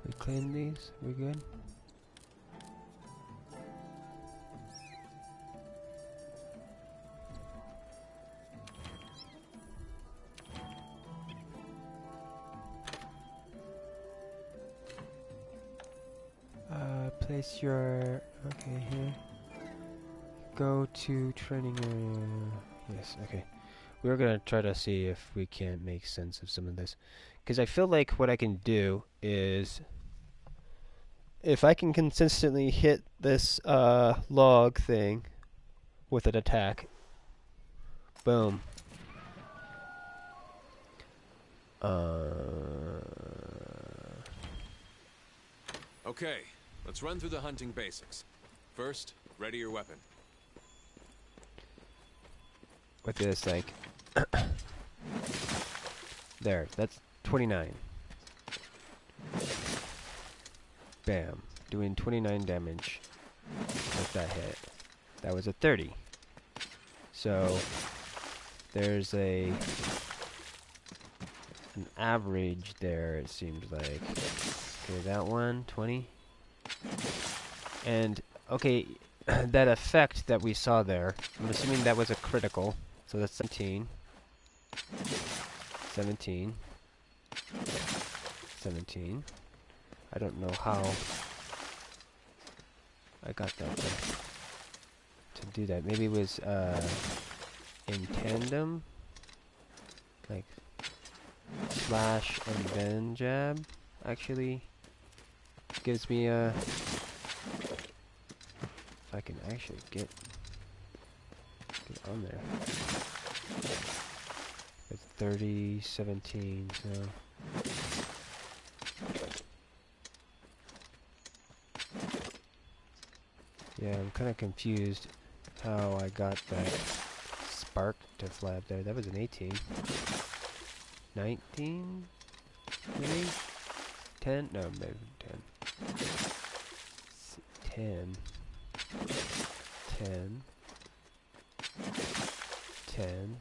We clean these? We good? Place your... Okay, here. Go to training area. Yes, okay. We're gonna try to see if we can't make sense of some of this. Because I feel like what I can do is... If I can consistently hit this log thing with an attack, boom. Okay, let's run through the hunting basics. First, ready your weapon. What this like? There, that's 29. Bam, doing 29 damage with that hit. That was a 30. So there's an average there, it seems like. Okay, that one, 20. And okay, that effect that we saw there, I'm assuming that was a critical. So that's 17. 17. 17. I don't know how I got that to do that. Maybe it was in tandem, like slash and then jab. Actually, gives me a. If I can actually get on there. It's 30, 17, so. Yeah, I'm kind of confused how I got that spark to flab there. That was an 18. 19? Maybe? 10? No, maybe 10. 10. 10. 10.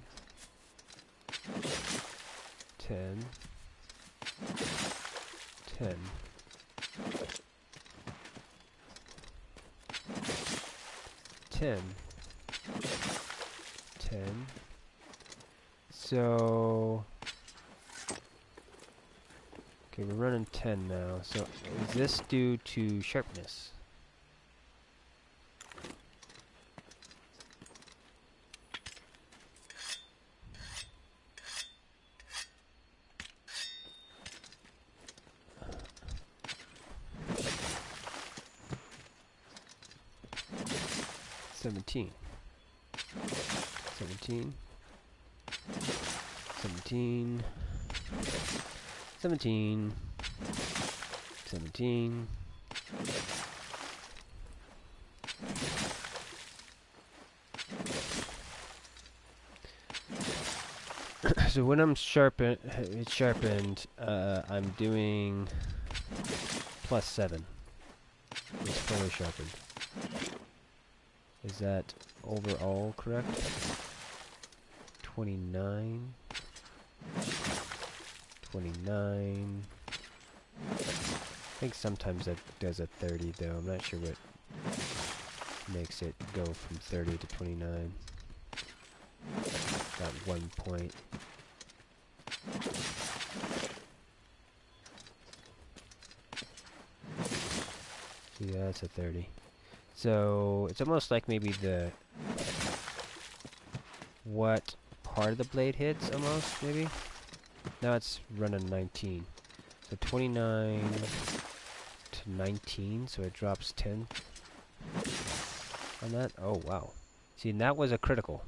10. 10. 10. 10. So... Okay, we're running 10 now. So is this due to sharpness? Seventeen. 17. 17. 17. 17. So when I'm it's sharpened, I'm doing +7. It's fully sharpened. Is that overall correct? 29. 29. I think sometimes that does a 30 though. I'm not sure what makes it go from 30 to 29. That 1 point. Yeah, that's a 30. So it's almost like maybe what part of the blade hits almost, maybe? Now it's running 19. So 29 to 19, so it drops 10 on that. Oh, wow. See, and that was a critical.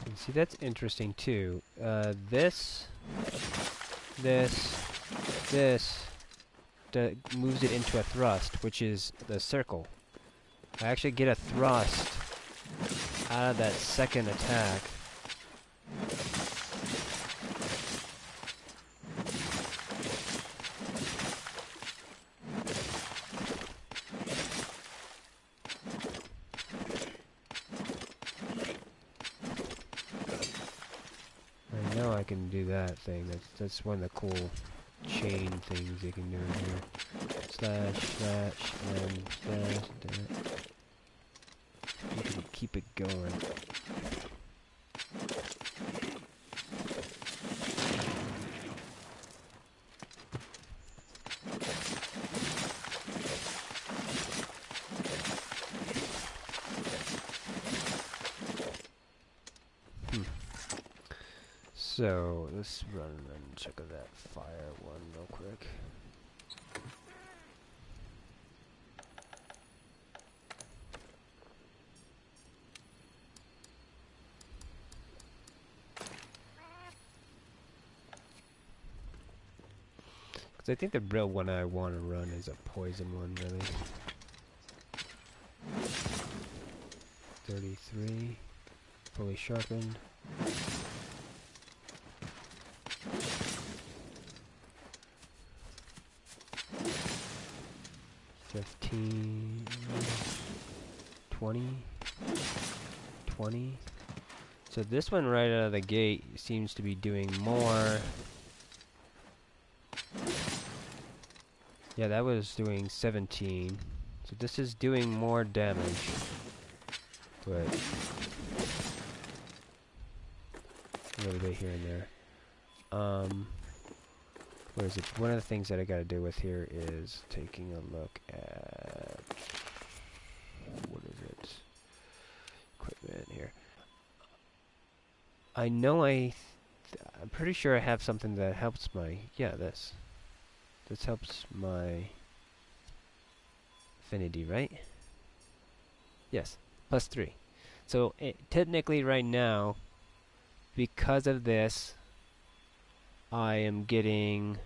And see, that's interesting too. This moves it into a thrust, which is the circle. I actually get a thrust out of that second attack. I know I can do that thing. That's one of the cool chain things you can do in here. Slash, slash, and slash, you can keep it going. So let's run and check out that fire one real quick. Because I think the real one I want to run is a poison one, really. 33, fully sharpened. 15, 20, 20. So this one right out of the gate seems to be doing more. Yeah, that was doing 17. So this is doing more damage. But a little bit here and there. What is it? One of the things that I gotta do with here is taking a look at, what is it? Equipment here. I know I'm pretty sure I have something that helps my, yeah, this helps my affinity, right? Yes, +3. So technically right now, because of this, I am getting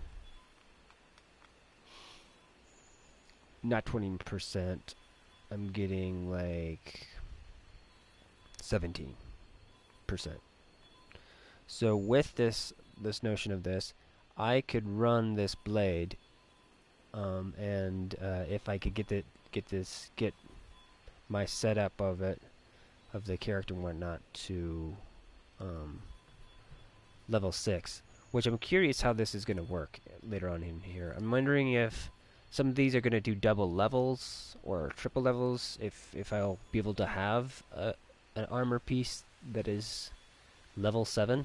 not 20%. I'm getting like 17%. So with this notion of this, I could run this blade, and if I could get my setup of the character and whatnot to level 6, which I'm curious how this is going to work later on in here. I'm wondering if some of these are going to do double levels or triple levels, if I'll be able to have an armor piece that is level 7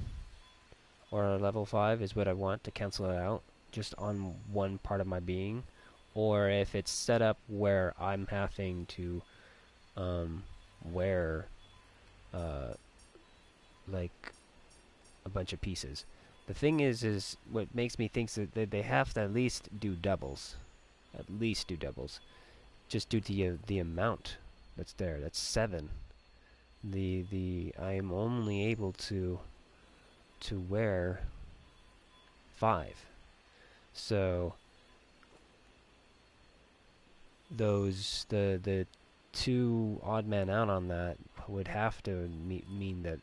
or level 5 is what I want to cancel it out just on one part of my being, or if it's set up where I'm having to wear like a bunch of pieces. The thing is what makes me think that they have to at least do doubles. At least do doubles. Just due to the amount that's there. That's 7. I am only able to wear 5. So the 2 odd man out on that would have to mean that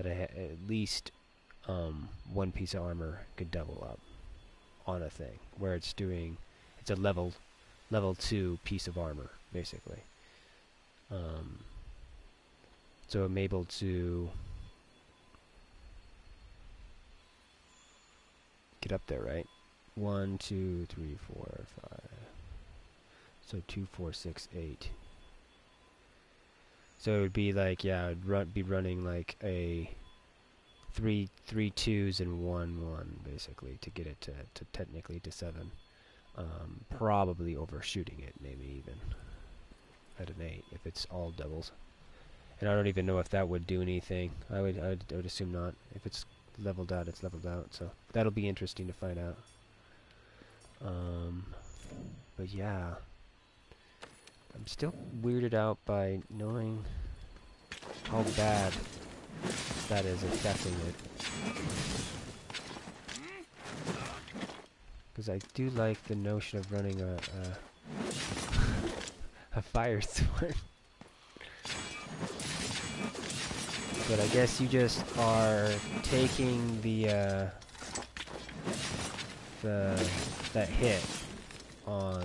at least one piece of armor could double up on a thing where it's a level 2 piece of armor basically. So I'm able to get up there, right? 1, 2, 3, 4, 5. So 2, 4, 6, 8. So it would be like, yeah, I'd be running like a 3 2s and 1 1 basically to get it to technically to 7. Probably overshooting it, maybe even at an 8 if it's all doubles. And I don't even know if that would do anything. I would assume not. If it's leveled out, it's leveled out. So that'll be interesting to find out. But yeah, I'm still weirded out by knowing how bad that is affecting it. Because I do like the notion of running a fire sword. But I guess you just are taking that hit on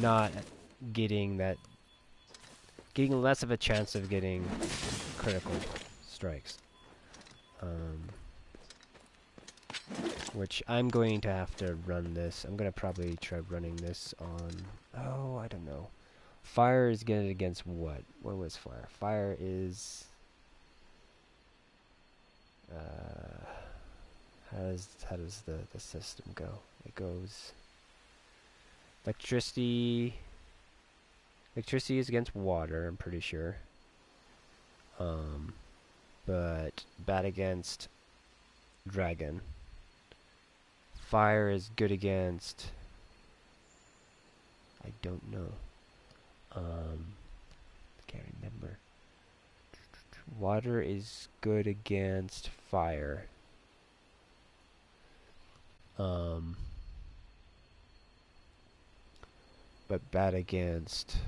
not getting less of a chance of getting critical strikes. Which I'm going to have to run this. I'm going to probably try running this on, oh, I don't know. Fire is good against what? What was fire? Fire is how does the system go? It goes electricity is against water, I'm pretty sure. But bad against dragon. Fire is good against, I don't know. Can't remember. Water is good against fire. But bad against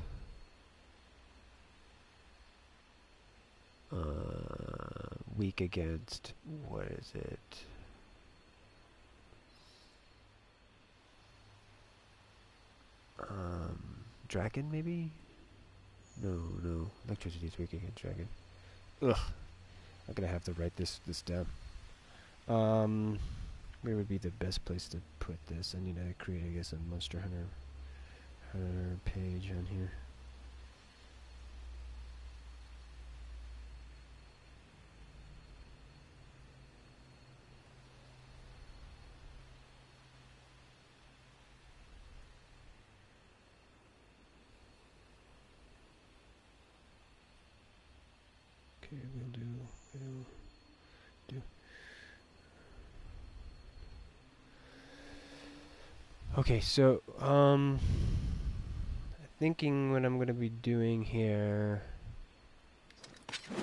weak against, what is it? Dragon, maybe? No. Electricity is weak against dragon. Ugh. I'm gonna have to write this down. Where would be the best place to put this? I need to create, I guess, a Monster Hunter page on here. Okay, we'll do. Okay, so thinking what I'm going to be doing here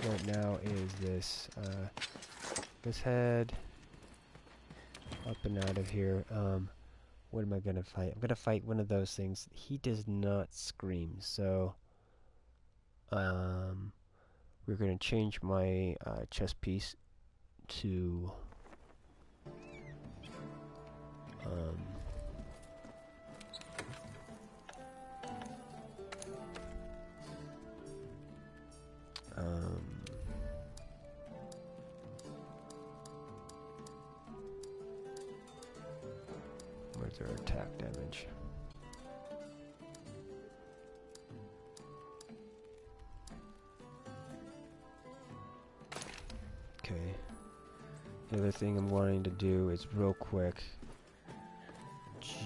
right now is this. Let's head up and out of here. What am I going to fight? I'm going to fight one of those things. He does not scream, so we're going to change my chest piece to towards our attack damage. Okay. The other thing I'm wanting to do is real quick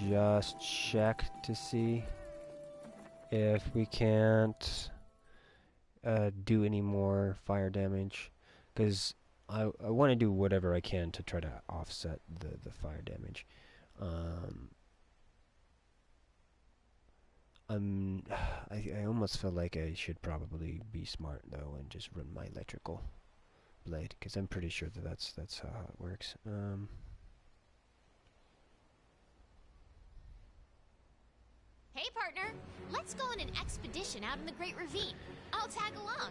just check to see if we can't do any more fire damage, because I want to do whatever I can to try to offset the fire damage. I almost feel like I should probably be smart though and just run my electrical blade, because I'm pretty sure that that's how it works. Hey, partner. Let's go on an expedition out in the Great Ravine. I'll tag along.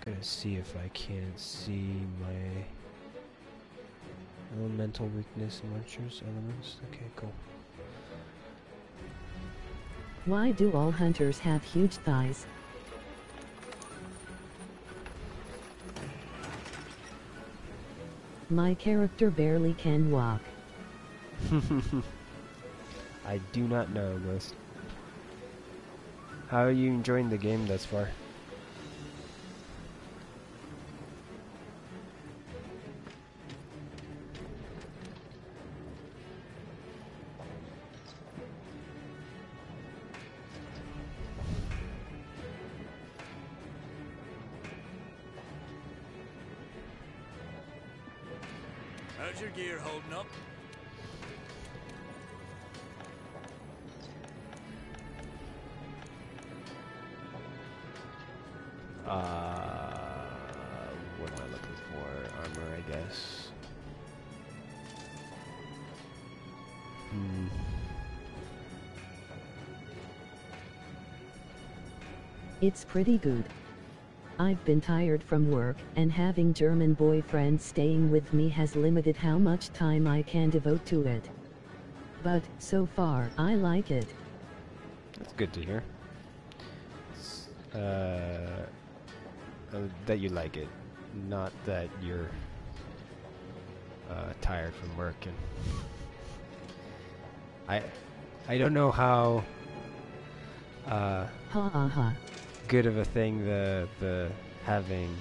Gotta see if I can't see my elemental weakness monsters elements. Okay, cool. Why do all hunters have huge thighs? My character barely can walk. I do not know, Ghost. How are you enjoying the game thus far? How's your gear holding up? What am I looking for? Armor, I guess. It's pretty good. I've been tired from work, and having German boyfriends staying with me has limited how much time I can devote to it. But, so far, I like it. That's good to hear. That you like it, not that you're tired from work. And I don't know how Ha ha ha. good of a thing the having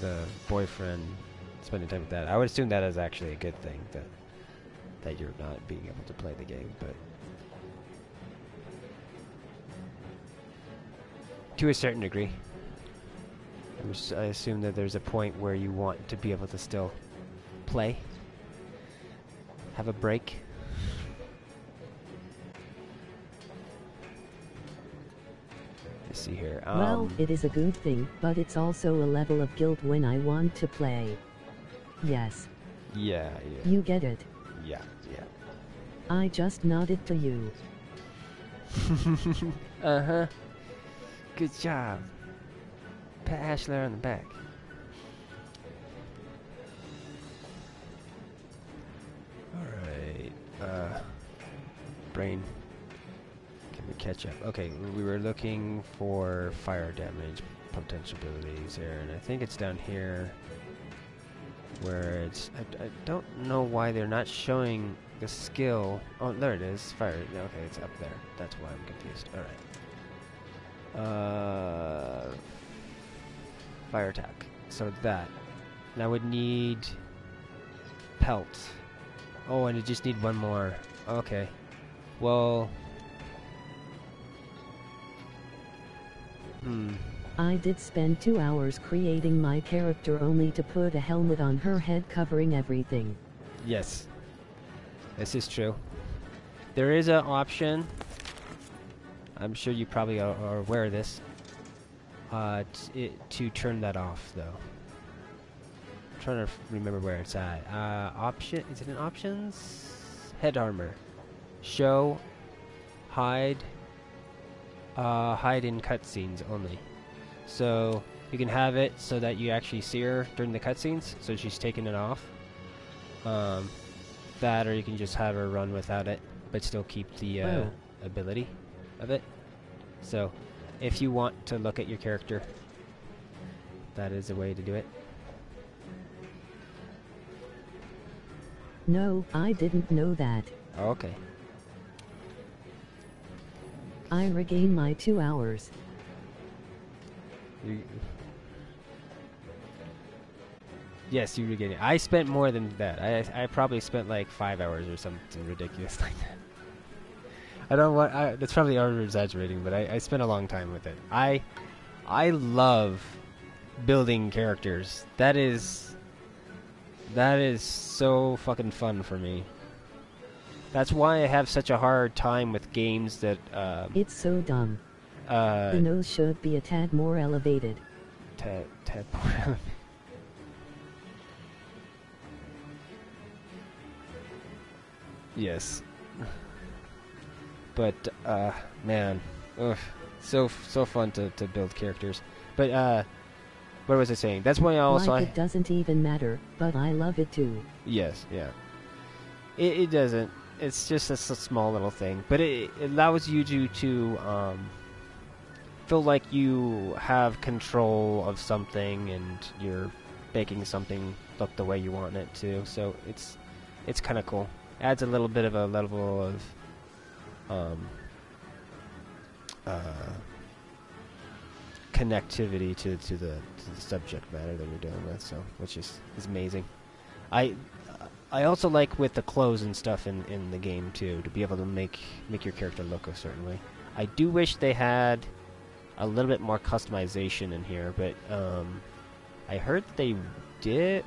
the boyfriend spending time with that. I would assume that is actually a good thing, that you're not being able to play the game, but to a certain degree. I assume that there's a point where you want to be able to still play, have a break. Let's see here. Well, it is a good thing, but it's also a level of guilt when I want to play. Yes. Yeah. You get it. Yeah. I just nodded to you. Uh-huh. Good job. Pat ASHLER on the back. Alright. Brain. Can we catch up? Okay, we were looking for fire damage potential abilities here, and I think it's down here where it's... I don't know why they're not showing the skill. Oh, there it is. Fire. Okay, it's up there. That's why I'm confused. Alright. Fire attack. So that. And I would need pelt. Oh, and I just need one more. Okay. Well. I did spend 2 hours creating my character only to put a helmet on her head covering everything. Yes. This is true. There is an option. I'm sure you probably are aware of this. To turn that off, though. I'm trying to remember where it's at. Option. Is it in options? Head armor. Show. Hide. Hide in cutscenes only. So you can have it so that you actually see her during the cutscenes, so she's taking it off. That, or you can just have her run without it, but still keep the ability of it. So, if you want to look at your character, that is a way to do it. No, I didn't know that. Oh, okay. I regain my 2 hours. Yes, you regain it. I spent more than that. I probably spent like 5 hours or something ridiculous like that. I don't want. That's probably over exaggerating, but I spent a long time with it. I love building characters. That is so fucking fun for me. That's why I have such a hard time with games that. It's so dumb. The nose should be a tad more elevated. Tad more elevated. Yes. But man, ugh, so fun to build characters. But what was I saying? That's why I also Like it doesn't even matter, but I love it too. Yes, yeah. It doesn't. It's just a small little thing, but it allows you to feel like you have control of something and you're making something look the way you want it to. So it's kind of cool. Adds a little bit of a level of connectivity to the subject matter that you're dealing with. So which is amazing. I also like with the clothes and stuff in the game too, to be able to make your character look a certain way. I do wish they had a little bit more customization in here, but I heard they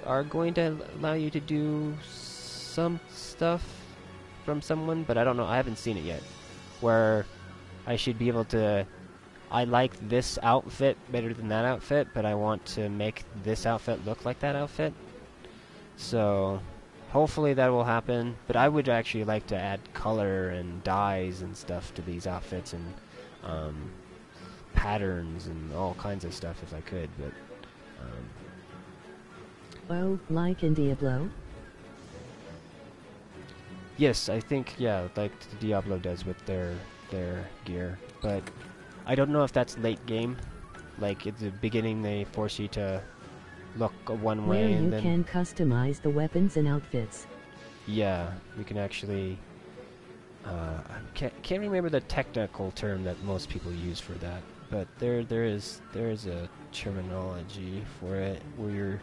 are going to allow you to do some stuff from someone, but I don't know. I haven't seen it yet. Where I should be able to. I like this outfit better than that outfit, but I want to make this outfit look like that outfit. So hopefully that will happen. But I would actually like to add color and dyes and stuff to these outfits and patterns and all kinds of stuff if I could. But Oh, like in Diablo? yes, I think like Diablo does with their gear. But I don't know if that's late game. Like at the beginning, they force you to look one way, Where and you then can customize the weapons and outfits. yeah, you can actually. I can't remember the technical term that most people use for that, but there is a terminology for it where you're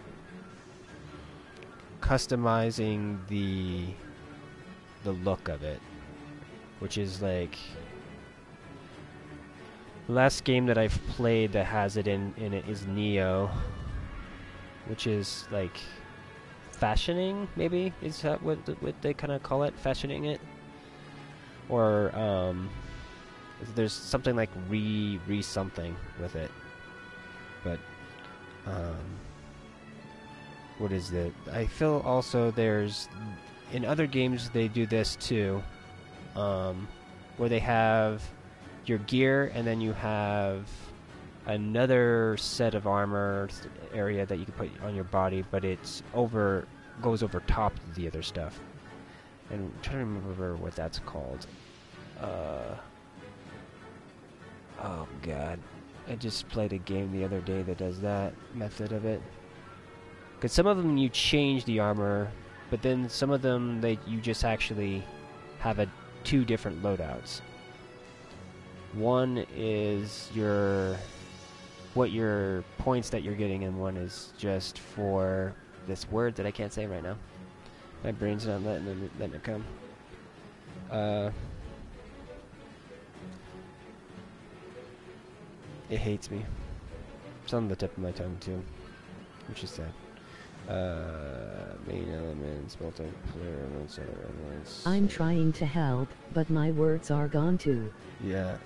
customizing the look of it, which is like the last game that I've played that has it in it is Neo, which is like fashioning, maybe is that what they kind of call it, fashioning it, or there's something like re something with it, but what is it? I feel also there's in other games they do this too, where they have your gear and then you have another set of armor area that you can put on your body, but goes over top of the other stuff. And I'm trying to remember what that's called. Oh god, I just played a game the other day that does that method of it. Because some of them you change the armor, but then some of them you just actually have two different loadouts. One is your points that you're getting, and one is just for this word that I can't say right now. My brain's not letting it come. It hates me. It's on the tip of my tongue too, which is sad. Main elements, multiplayer elements, other elements. I'm trying to help, but my words are gone too. Yeah.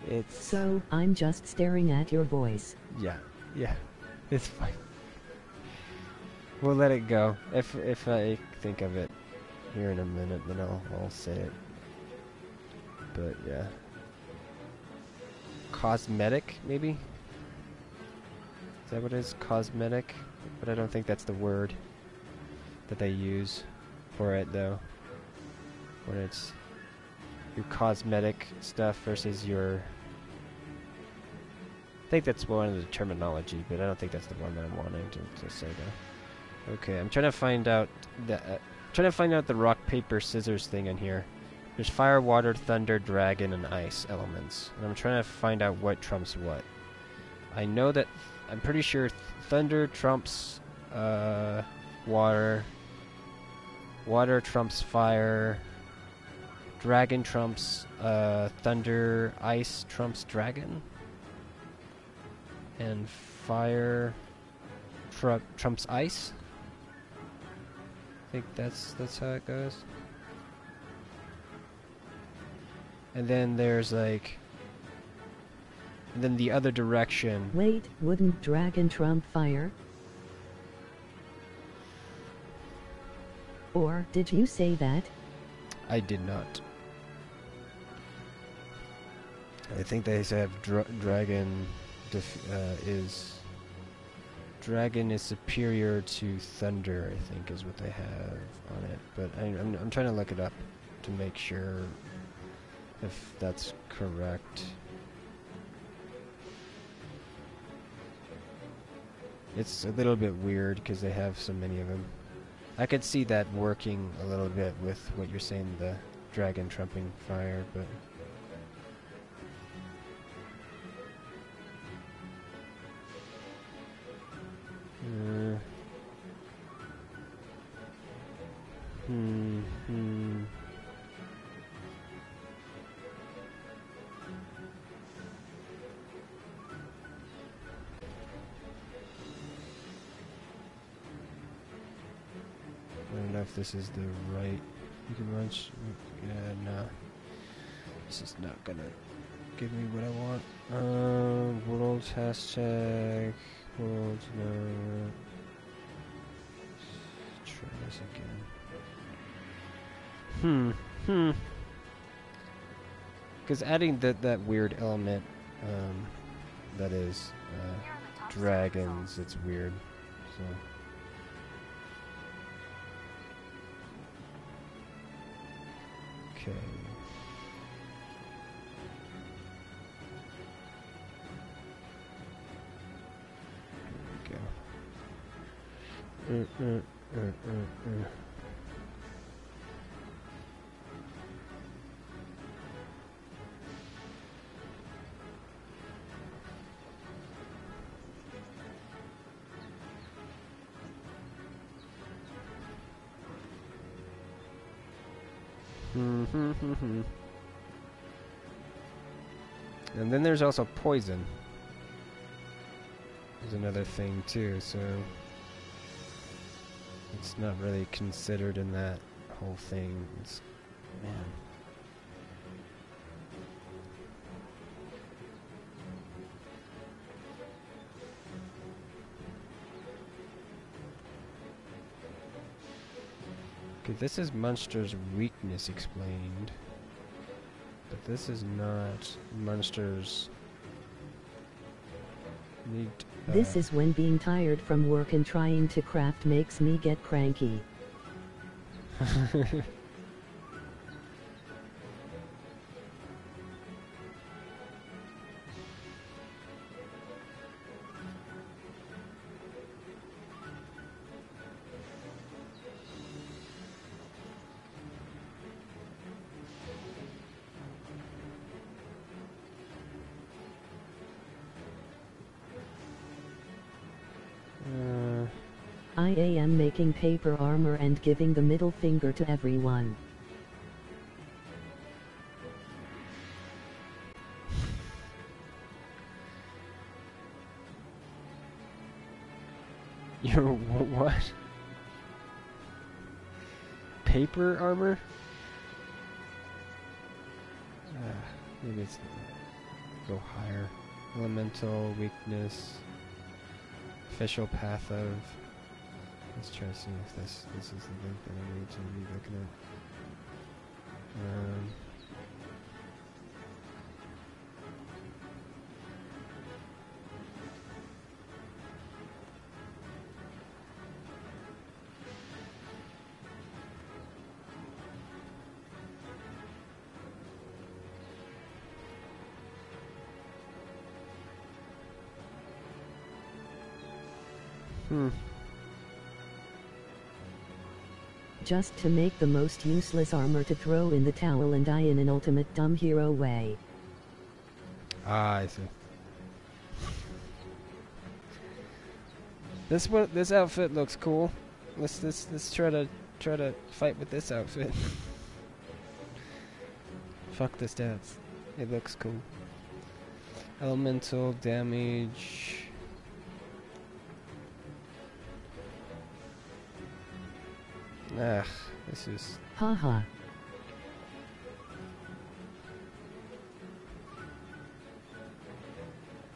It's So, I'm just staring at your voice. yeah. It's fine. We'll let it go. If I think of it here in a minute, then I'll say it. But yeah. Cosmetic, maybe? Is that what it is? Cosmetic? But I don't think that's the word that they use for it, though. When it's your cosmetic stuff versus your... I think that's one of the terminology, but I don't think that's the one that I'm wanting to say, though. Okay, I'm trying to find out the rock paper scissors thing in here. There's fire, water, thunder, dragon, and ice elements, and I'm trying to find out what trumps what. I know that I'm pretty sure thunder trumps water. Water trumps fire. Dragon trumps thunder. Ice trumps dragon. And fire trumps ice. I think that's how it goes. And then there's like, and then the other direction. Wait, wouldn't dragon trump fire? Or did you say that? I did not. I think they have dragon is superior to thunder. I think is what they have on it. But I'm trying to look it up to make sure if that's correct. It's a little bit weird because they have so many of them. I could see that working a little bit with what you're saying, the dragon trumping fire, but I don't know if this is the right. You can launch. Yeah, no. This is not gonna give me what I want. World hashtag. World. No. Let's try this again. Because adding that weird element, that is dragons, it's weird. So. Okay. Here we go. And then there's also poison. There's another thing too, so it's not really considered in that whole thing. It's, man. Okay, this is Munster's weakness explained. But this is not Munster's need. This is when being tired from work and trying to craft makes me get cranky. I am making paper armor and giving the middle finger to everyone. Your what? Paper armor? Maybe it's go higher. Elemental weakness. Official path of. Let's try to see if this is the link that I need to be looking at. just to make the most useless armor to throw in the towel and die in an ultimate dumb hero way. Ah, I see. This outfit looks cool. Let's try to fight with this outfit. Fuck the stats. It looks cool. Elemental damage. Ah, this is... Haha.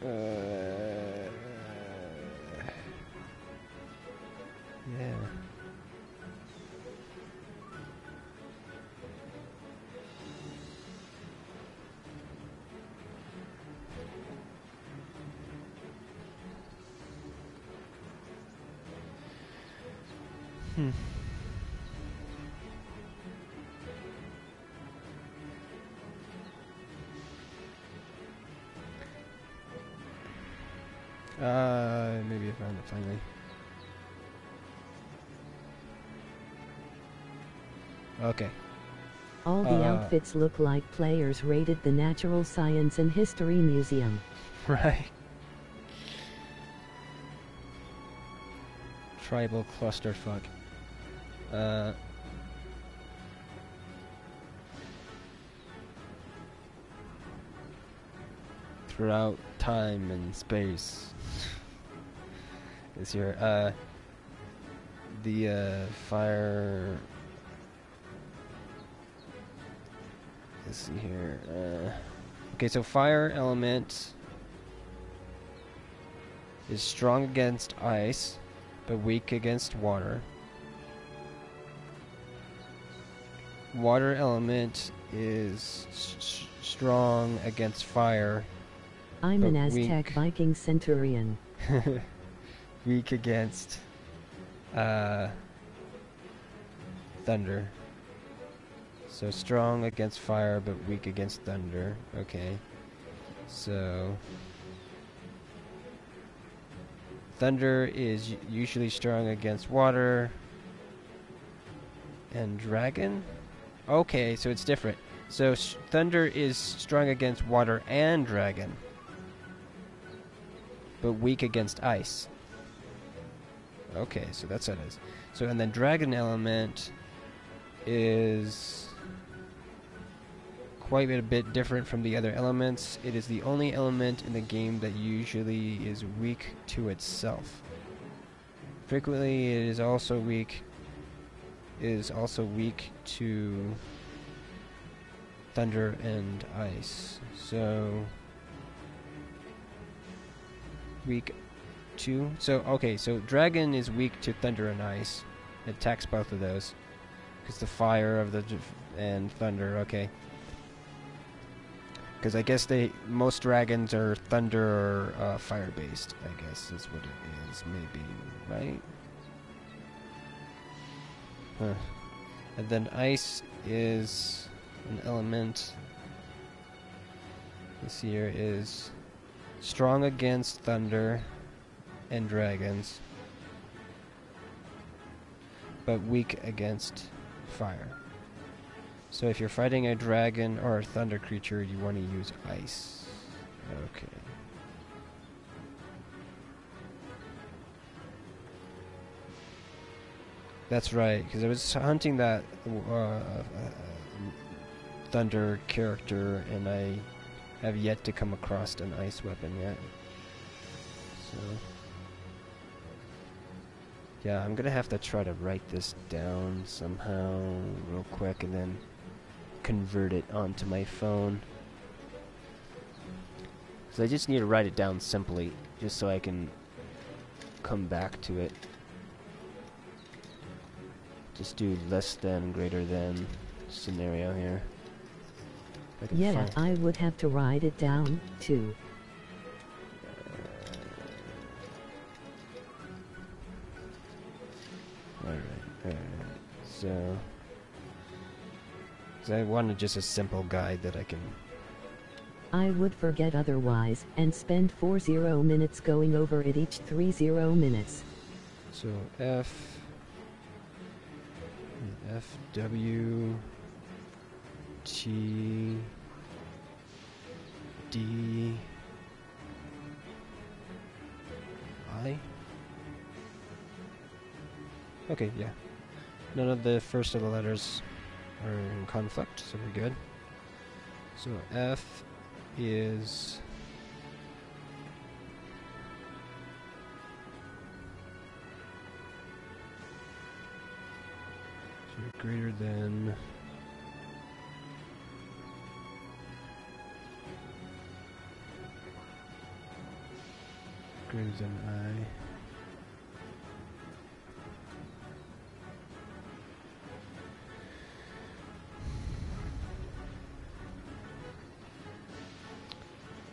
Yeah. Maybe I found it finally. Okay. All the outfits look like players raided the Natural Science and History Museum. Right. Tribal clusterfuck. Throughout time and space. Is here, the, fire... Let's see here, okay, so fire element is strong against ice, but weak against water. Water element is strong against fire. I'm but an Aztec weak. Viking centurion. Weak against thunder. So strong against fire, but weak against thunder. Okay. So thunder is usually strong against water and dragon. Okay, so it's different. So thunder is strong against water and dragon, but weak against ice. Okay, so that's what it is. So, and then dragon element is quite a bit different from the other elements. It is the only element in the game that usually is weak to itself. Frequently, it is also weak. It is also weak to thunder and ice. So weak to... So, okay, so dragon is weak to thunder and ice. It attacks both of those. Because the fire of the... and thunder, okay. Because I guess most dragons are thunder or fire-based, I guess is what it is, maybe, right? Huh. And then ice is an element. This here is strong against thunder and dragons, but weak against fire. So if you're fighting a dragon or a thunder creature, you want to use ice. Okay. That's right, because I was hunting that thunder character, and I have yet to come across an ice weapon yet. So yeah, I'm gonna have to try to write this down somehow real quick and then convert it onto my phone. Because I just need to write it down simply, just so I can come back to it. Just do less than, greater than scenario here. Yeah, I would have to write it down, too. Alright. So I wanted just a simple guide that I can... I would forget otherwise, and spend 40 minutes going over it each 30 minutes. So F... F, W, T, D, I? Okay, yeah. None of the first of the letters are in conflict, so we're good. So F is greater than I.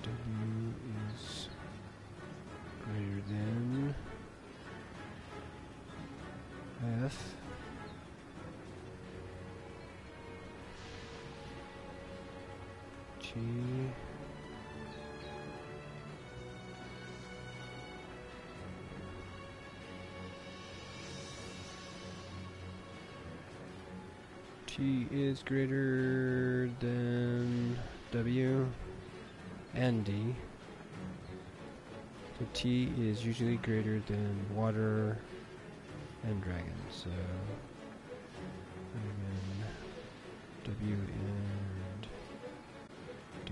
W is greater than F. G. T is greater than W and D. So T is usually greater than water and dragon. So dragon, W and D.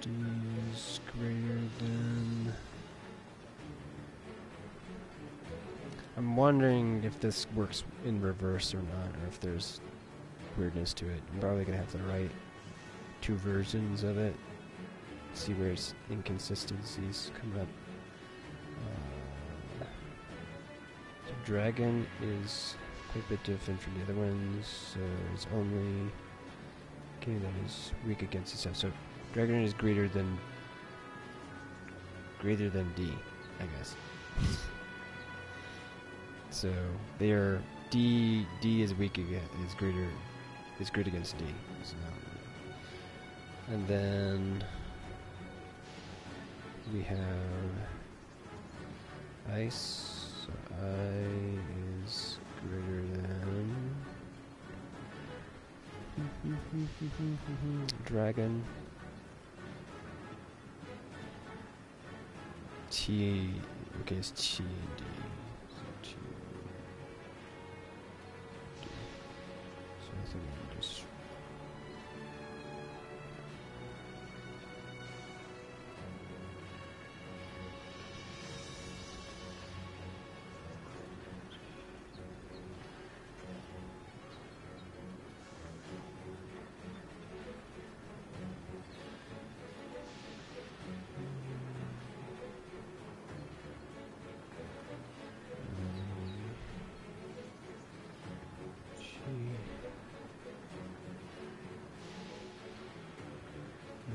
D is greater than... I'm wondering if this works in reverse or not, or if there's weirdness to it. I'm probably gonna have to write two versions of it, see where its inconsistencies come up. So dragon is quite a bit different from the other ones, so it's only... Okay, that is weak against itself. So dragon is greater than D, I guess. So they are D is weak again, is great against D. So, and then we have ice. So I is greater than dragon. T, okay, it's T and D. So T, D. So I think we just...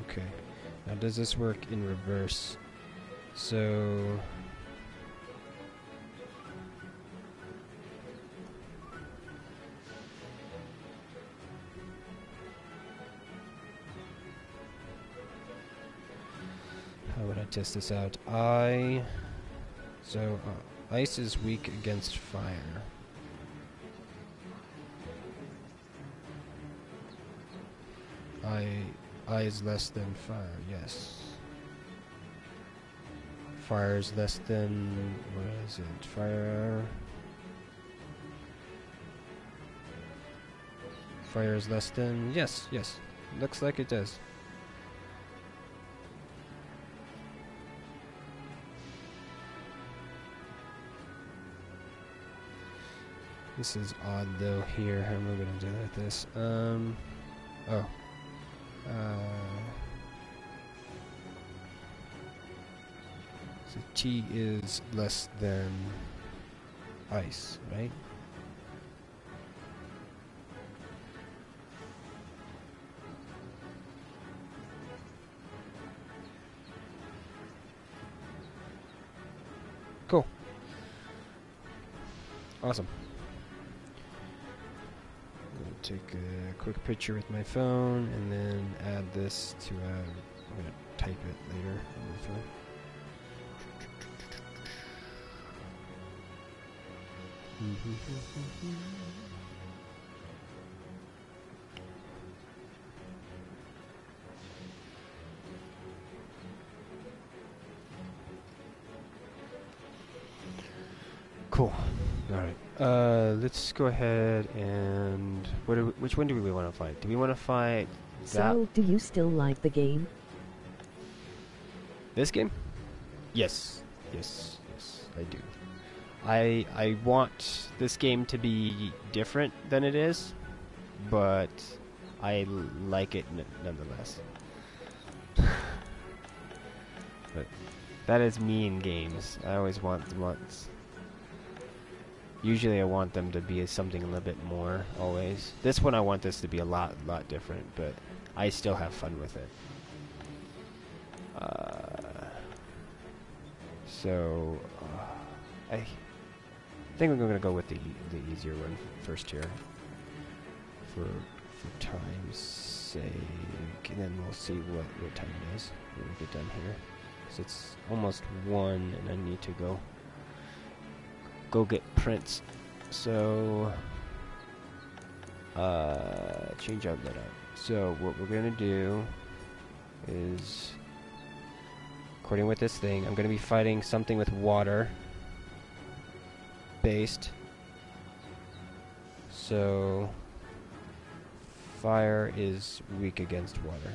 Okay, now does this work in reverse? So how would I test this out? Ice is weak against fire. I is less than fire, yes. Fire is less than, what is it? Fire is less than, yes. Looks like it does. This is odd though here. How am I gonna do like this? So T is less than ice, right? Awesome. I'm gonna take a quick picture with my phone and then add this to I'm gonna type it later on the phone. Cool. All right. Let's go ahead and which one do we want to fight? Do we want to fight that? So, do you still like the game? This game? Yes. Yes. Yes, I do. I want this game to be different than it is, but I like it nonetheless. But that is me in games. I always want usually I want them to be something a little bit more, always. This one I want this to be a lot different, but I still have fun with it. I think I'm going to go with the easier one first here. For time's sake, and then we'll see what time it is when we get done here. So it's almost 1, and I need to go get prints. So change out that up. So what we're gonna do is, according with this thing, I'm gonna be fighting something with water based. So fire is weak against water.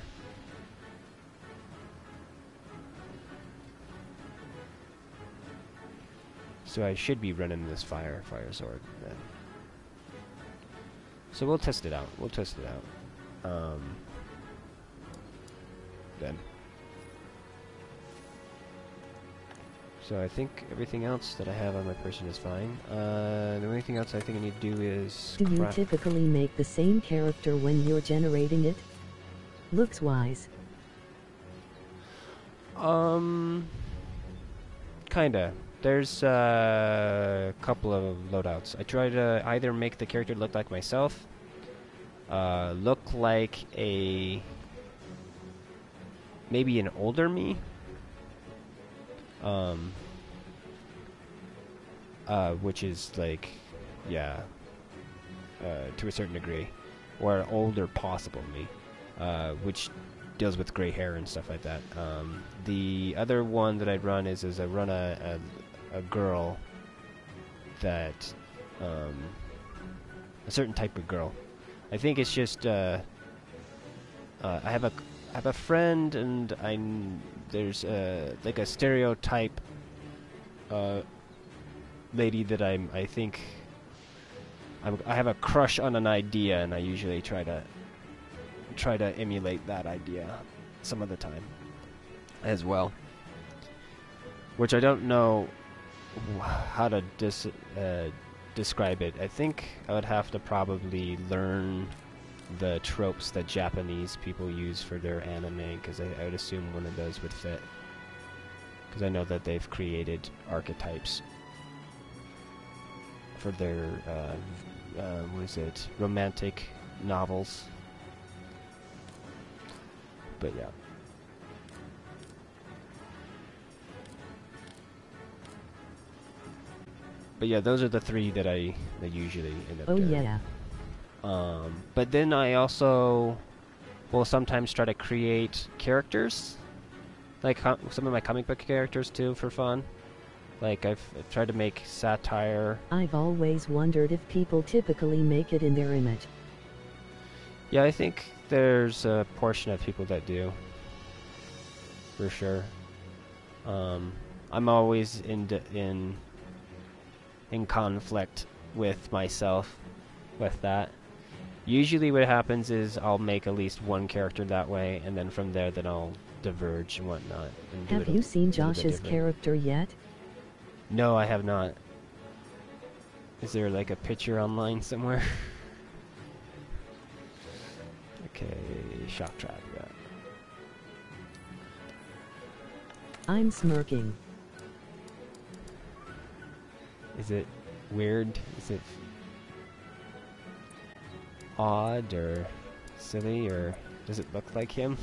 So I should be running this fire sword then. So we'll test it out. Then. So I think everything else that I have on my person is fine. The only thing else I think I need to do is... Do you typically make the same character when you're generating it? Looks-wise. Kinda. There's a couple of loadouts. I try to either make the character look like myself, look like maybe an older me, which is like, yeah, to a certain degree, or older possible me, which deals with gray hair and stuff like that. The other one that I run is I run a girl that, a certain type of girl. I think it's just, I have a friend, and there's like a stereotype lady that I think I have a crush on an idea, and I usually try to emulate that idea some of the time as well, which I don't know how to describe it. I think I would have to probably learn the tropes that Japanese people use for their anime, because I would assume one of those would fit, because I know that they've created archetypes for their romantic novels. But yeah. But yeah, those are the three that I usually end up doing. Oh yeah. But then I also will sometimes try to create characters, like some of my comic book characters too, for fun. Like I've tried to make satire. I've always wondered if people typically make it in their image. Yeah, I think there's a portion of people that do, for sure. I'm always in conflict with myself with that. Usually what happens is I'll make at least one character that way, and then from there then I'll diverge and whatnot. And Have you seen Josh's character yet? No, I have not. Is there like a picture online somewhere? Okay, shock trap, yeah. I'm smirking. Is it weird? Is it odd or silly, or does it look like him?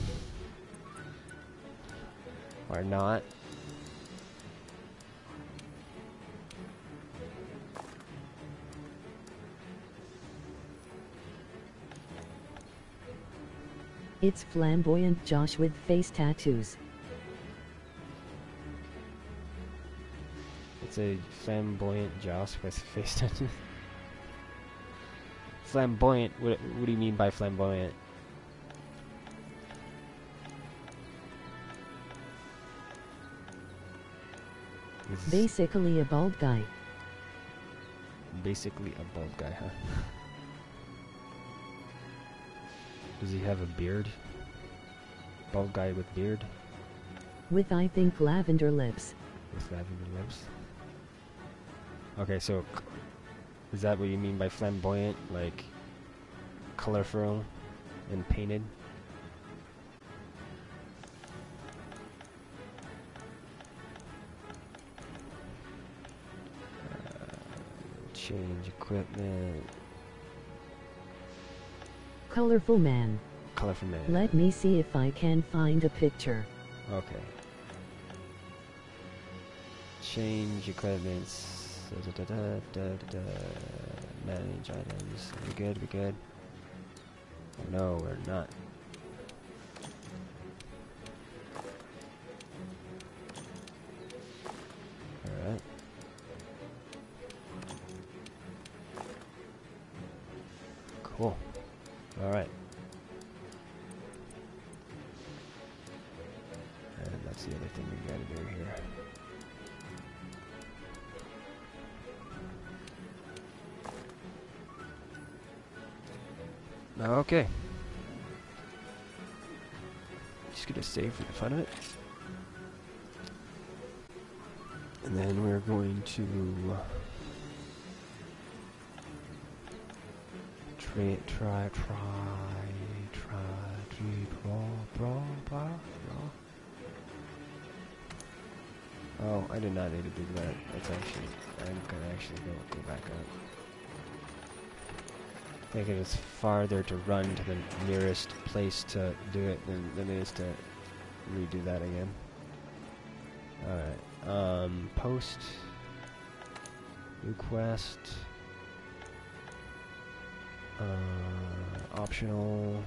Or not? It's flamboyant Josh with face tattoos. It's a flamboyant Josh with face tattoos. Flamboyant? What do you mean by flamboyant? Basically a bald guy. Basically a bald guy, huh? Does he have a beard? Bald guy with beard? With I think lavender lips. With lavender lips? Okay, so is that what you mean by flamboyant? Like colorful and painted? Change equipment. Colorful man. Colorful man. Let me see if I can find a picture. Okay. Change equipment. Manage items. We good? We good? No, we're not. Alright. Cool. Alright. And that's the other thing we gotta do here. Okay. Just gonna save for the fun of it. And then we're going to Oh, I did not need to do that. That's actually, I'm gonna actually go back up. I think it is farther to run to the nearest place to do it than it is to redo that again. Alright, post, new quest, optional,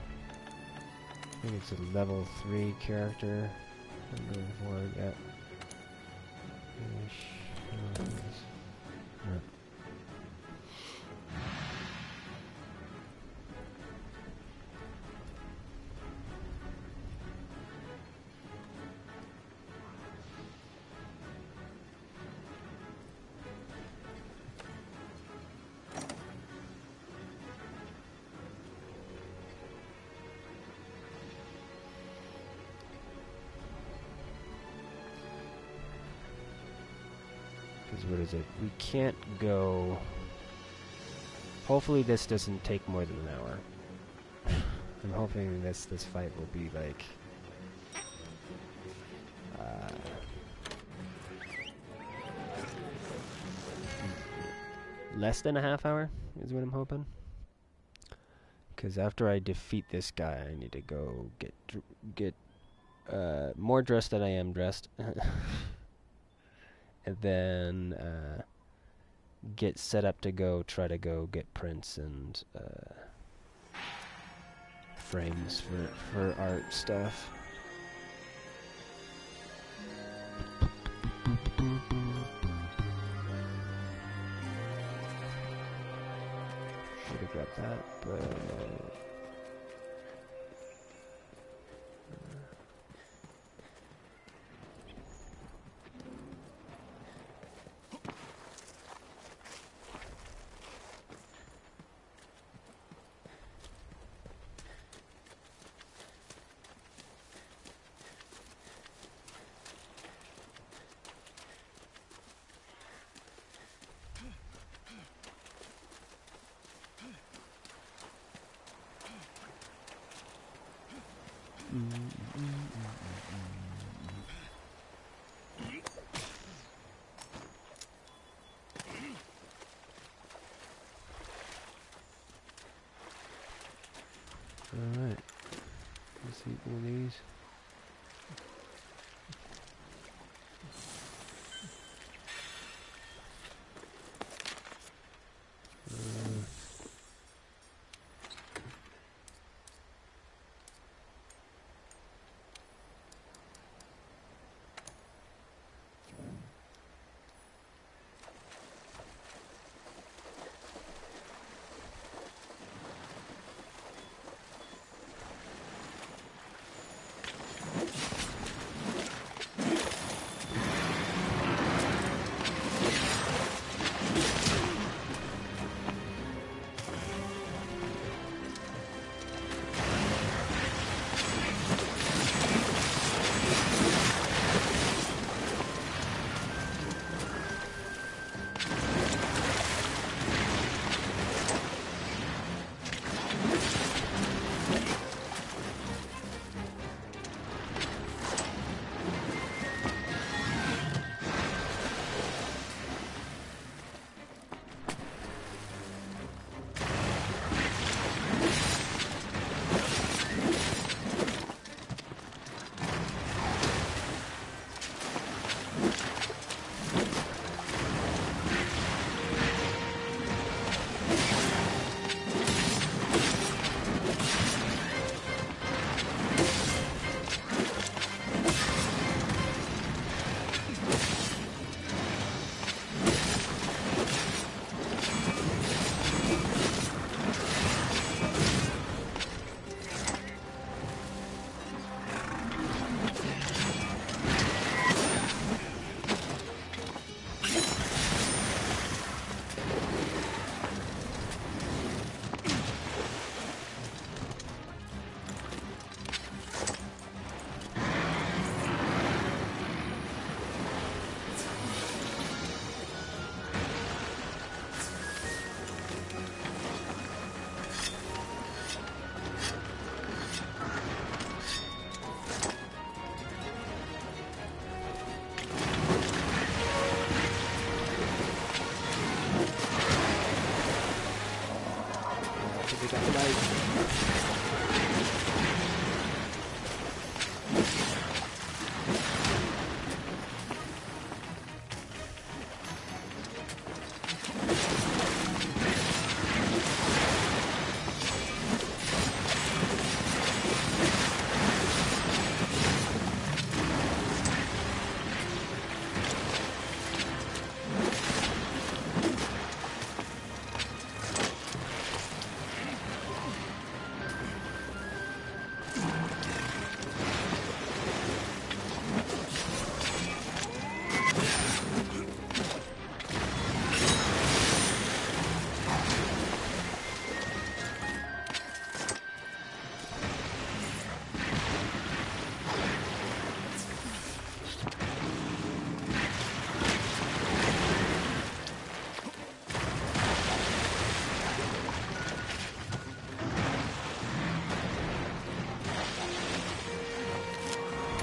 I think it's a level 3 character. I'm going forward, yeah. What is it? We can't go... Hopefully this doesn't take more than an hour. I'm hoping this fight will be like... less than a half hour is what I'm hoping. Because after I defeat this guy, I need to go get more dressed than I am dressed. And then get set up to try to go get prints and frames for art stuff. Should have grabbed that, but Alright. Let's eat one of these.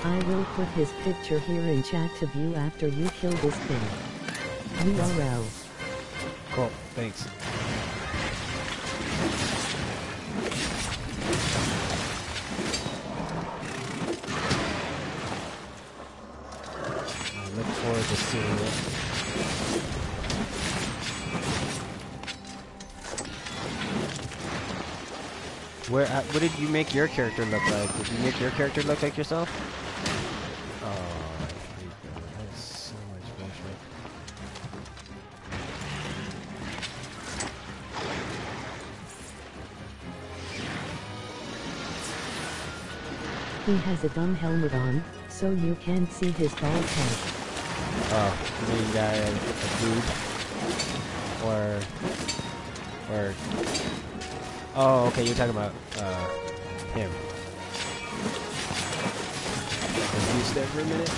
I will put his picture here in chat to view after you kill this thing. URL. Cool, thanks. I look forward to seeing it. What did you make your character look like? Did you make your character look like yourself? Oh, I hate that. That is so much bullshit. He has a dumb helmet on, so you can't see his bald head. Oh, you mean guy a dude? Or... Oh, okay, you're talking about, him. Confused there for a minute?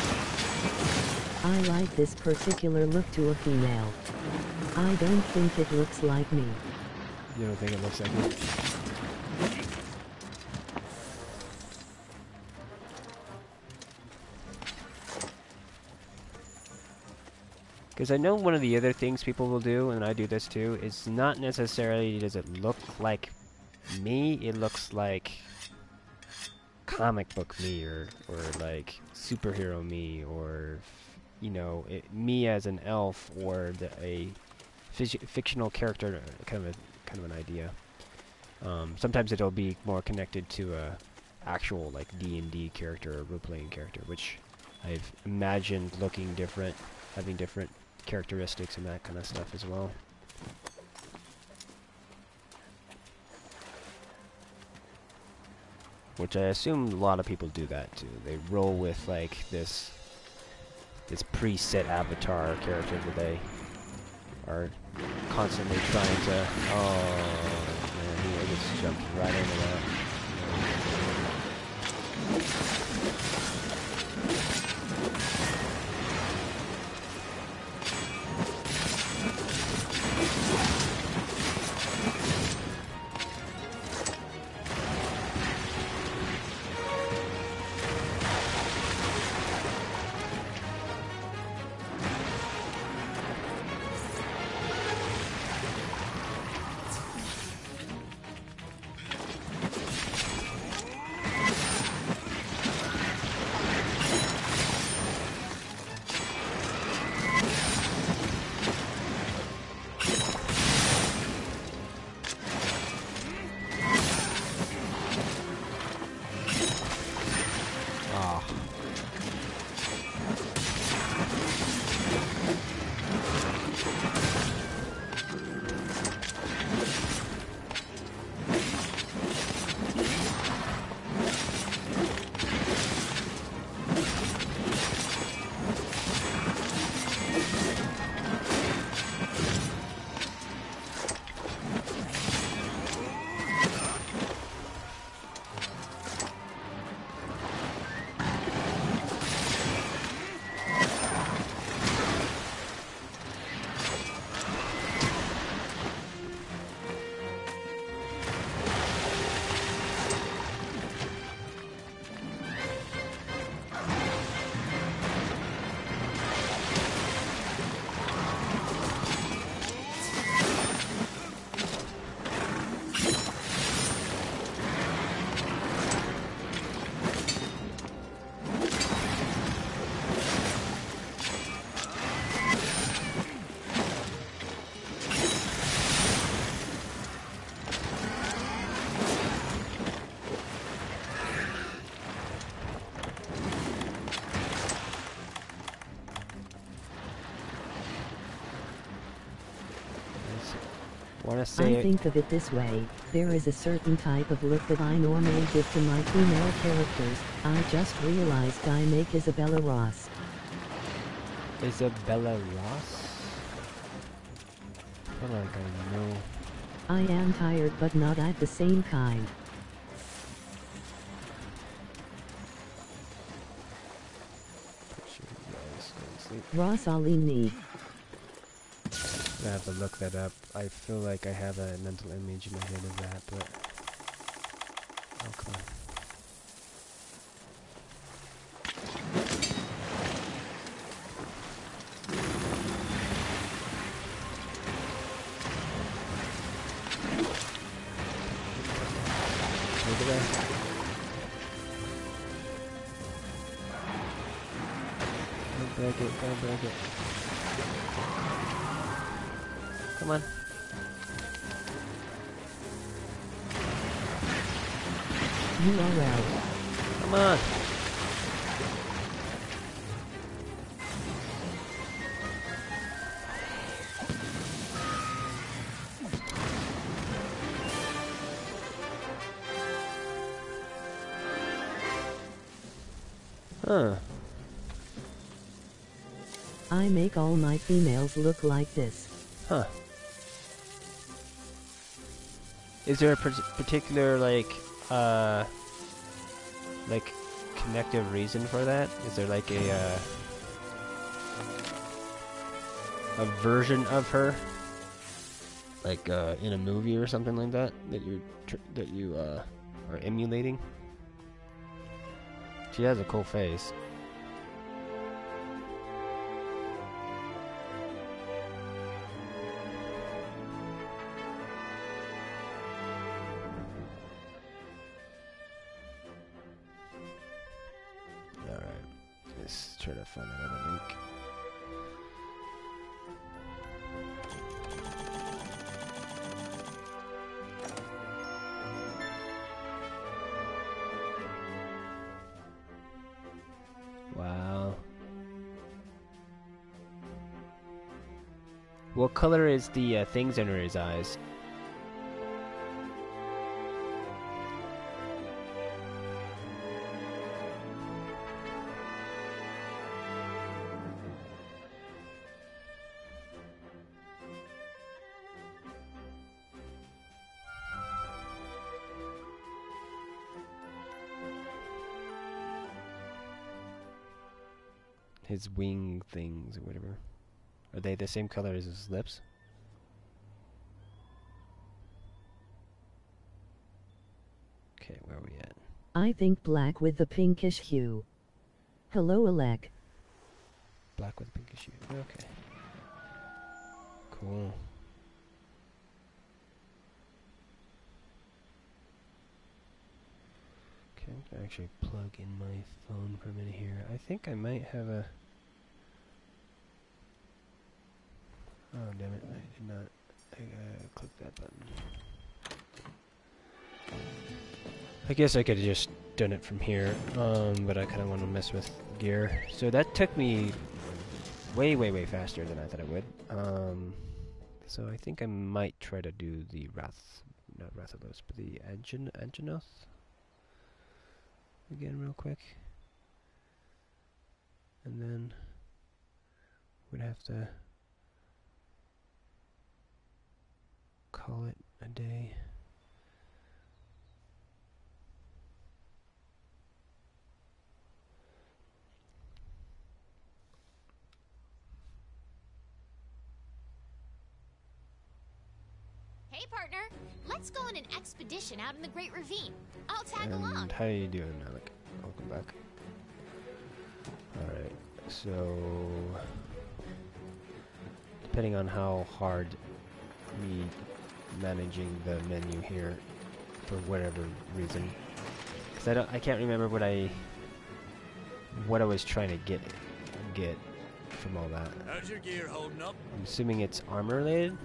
I like this particular look to a female. I don't think it looks like me. You don't think it looks like me? Because I know one of the other things people will do, and I do this too, is not necessarily does it look like me, it looks like comic book me, or like superhero me, or you know, me as an elf, or a fictional character, kind of an idea. Sometimes it'll be more connected to a actual like D&D character or role-playing character, which I've imagined looking different, having different characteristics and that kind of stuff as well. Which I assume a lot of people do that too. They roll with like this preset avatar character that they are constantly trying to. Oh man, he just jumped right into that. I think of it this way, there is a certain type of look that I normally give to my female characters. I just realized I make Isabella Ross. Isabella Ross? I feel like I know. I am tired but not at the same kind. Rosalini. I have to look that up. I feel like I have a mental image in my head of that, but okay. Look at that. Don't break it, don't break it. Come on. You are out. Come on. Huh. I make all my females look like this. Huh. Is there a particular, like connective reason for that? Is there like a version of her, like in a movie or something like that that you are emulating? She has a cool face. try to find that other link. Wow. What color is the things under his eyes? His wing things or whatever. Are they the same color as his lips? Okay, where are we at? I think black with the pinkish hue. Hello, Alec. Black with pinkish hue. Okay. Cool. Okay, I'm gonna actually plug in my phone for a minute here. I think I might have a... Oh, damn it. I did not click that button. I guess I could have just done it from here, but I kind of want to mess with gear. So that took me way, way, way faster than I thought it would. So I think I might try to do the not Rathalos, but the Angenos again real quick. And then we'd have to call it a day. Hey, partner. Let's go on an expedition out in the Great Ravine. I'll tag along. And how are you doing, Alec? Welcome back. Alright, so... depending on how hard me managing the menu here, for whatever reason, because I can't remember what I was trying to get from all that. How's your gear holding up? I'm assuming it's armor related.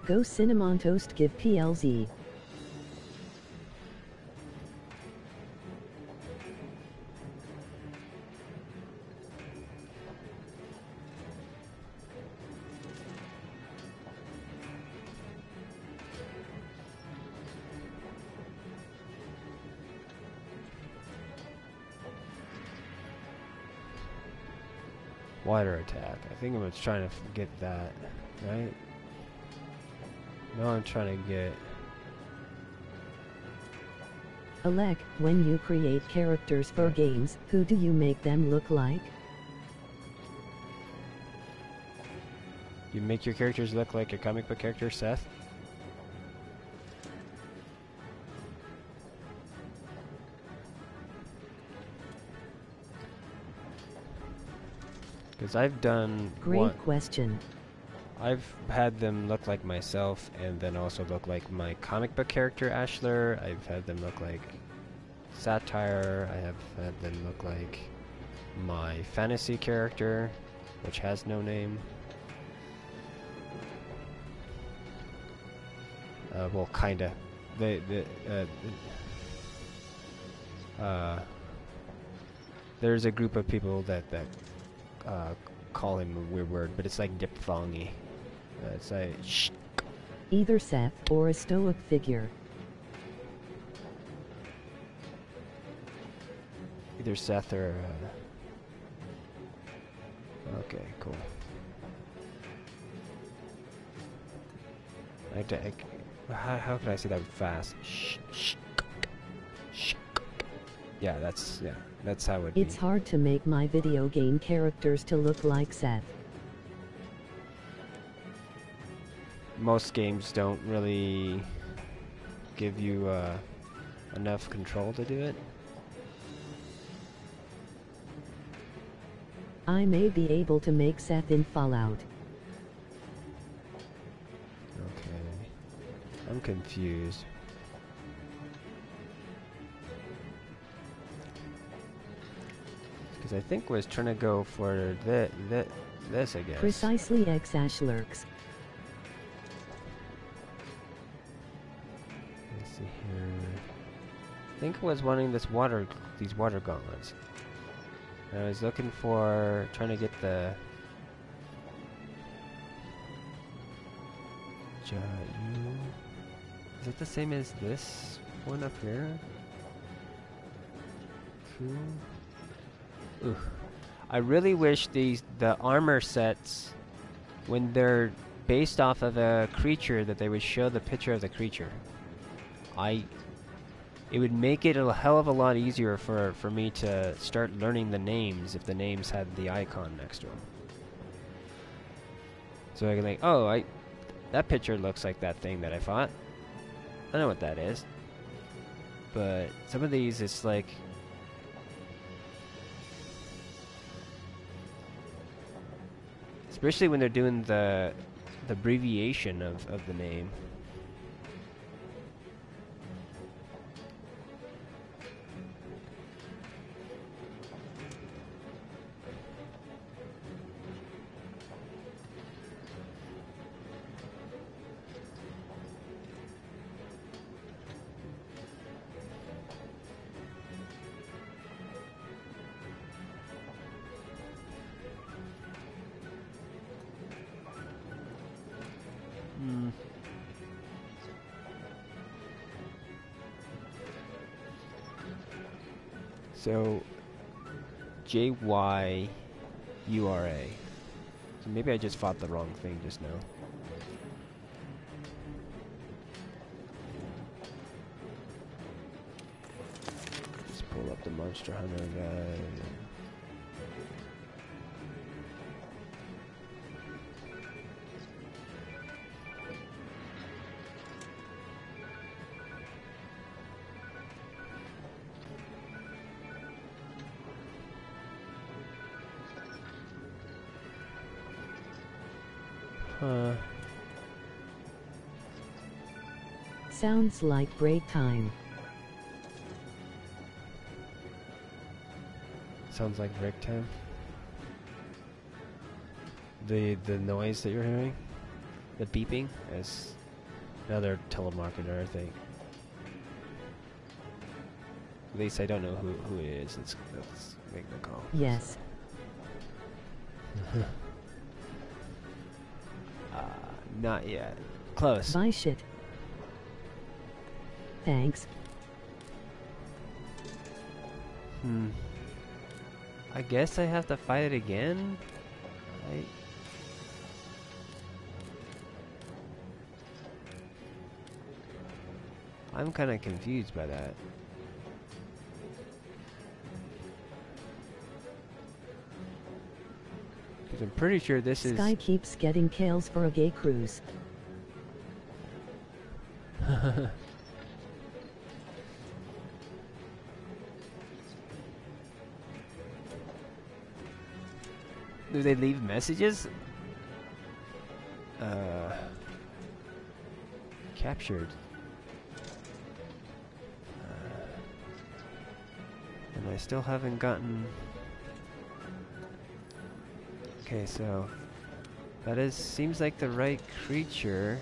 Go Cinnamon Toast give PLZ. Water attack. I think I'm trying to get that, right? No, I'm trying to get... Alec, when you create characters for games, who do you make them look like? You make your characters look like your comic book character, Seth? Because I've done... Great question. I've had them look like myself, and then also look like my comic book character, ASHLER. I've had them look like Satire. I have had them look like my fantasy character, which has no name. Well, kinda. There's a group of people that call him a weird word, but it's like diphthongy. It's like shh. Either Seth or a stoic figure. Either Seth or... okay, cool. How can I say that fast? Shh, shh, shh. Yeah, that's how it. It's hard to make my video game characters to look like Seth. Most games don't really give you enough control to do it. I may be able to make Seth in Fallout. Okay. I'm confused. Because I think was trying to go for this, I guess. Precisely ASHLER. Let's see here. I think I was wanting these water gauntlets. And I was looking for trying to get the Is it the same as this one up here? Cool. Ooh. I really wish the armor sets, when they're based off of a creature, that they would show the picture of the creature. It would make it a hell of a lot easier for me to start learning the names if the names had the icon next to them. So I can think, oh, that picture looks like that thing that I fought. I know what that is. But some of these, it's like... especially when they're doing the abbreviation of the name. So, JYURA. So maybe I just fought the wrong thing just now. Just pull up the Monster Hunter guy. Sounds like break time. Sounds like break time. The noise that you're hearing, the beeping, is another telemarketer, I think. At least I don't know who it is. Let's make the call. Yes. Not yet. Close. Buy shit. Thanks. I guess I have to fight it again? I'm kind of confused by that. Because I'm pretty sure this is... Sky keeps getting kills for a gay cruise. Do they leave messages? Captured. And I still haven't gotten... Okay, so... that seems like the right creature.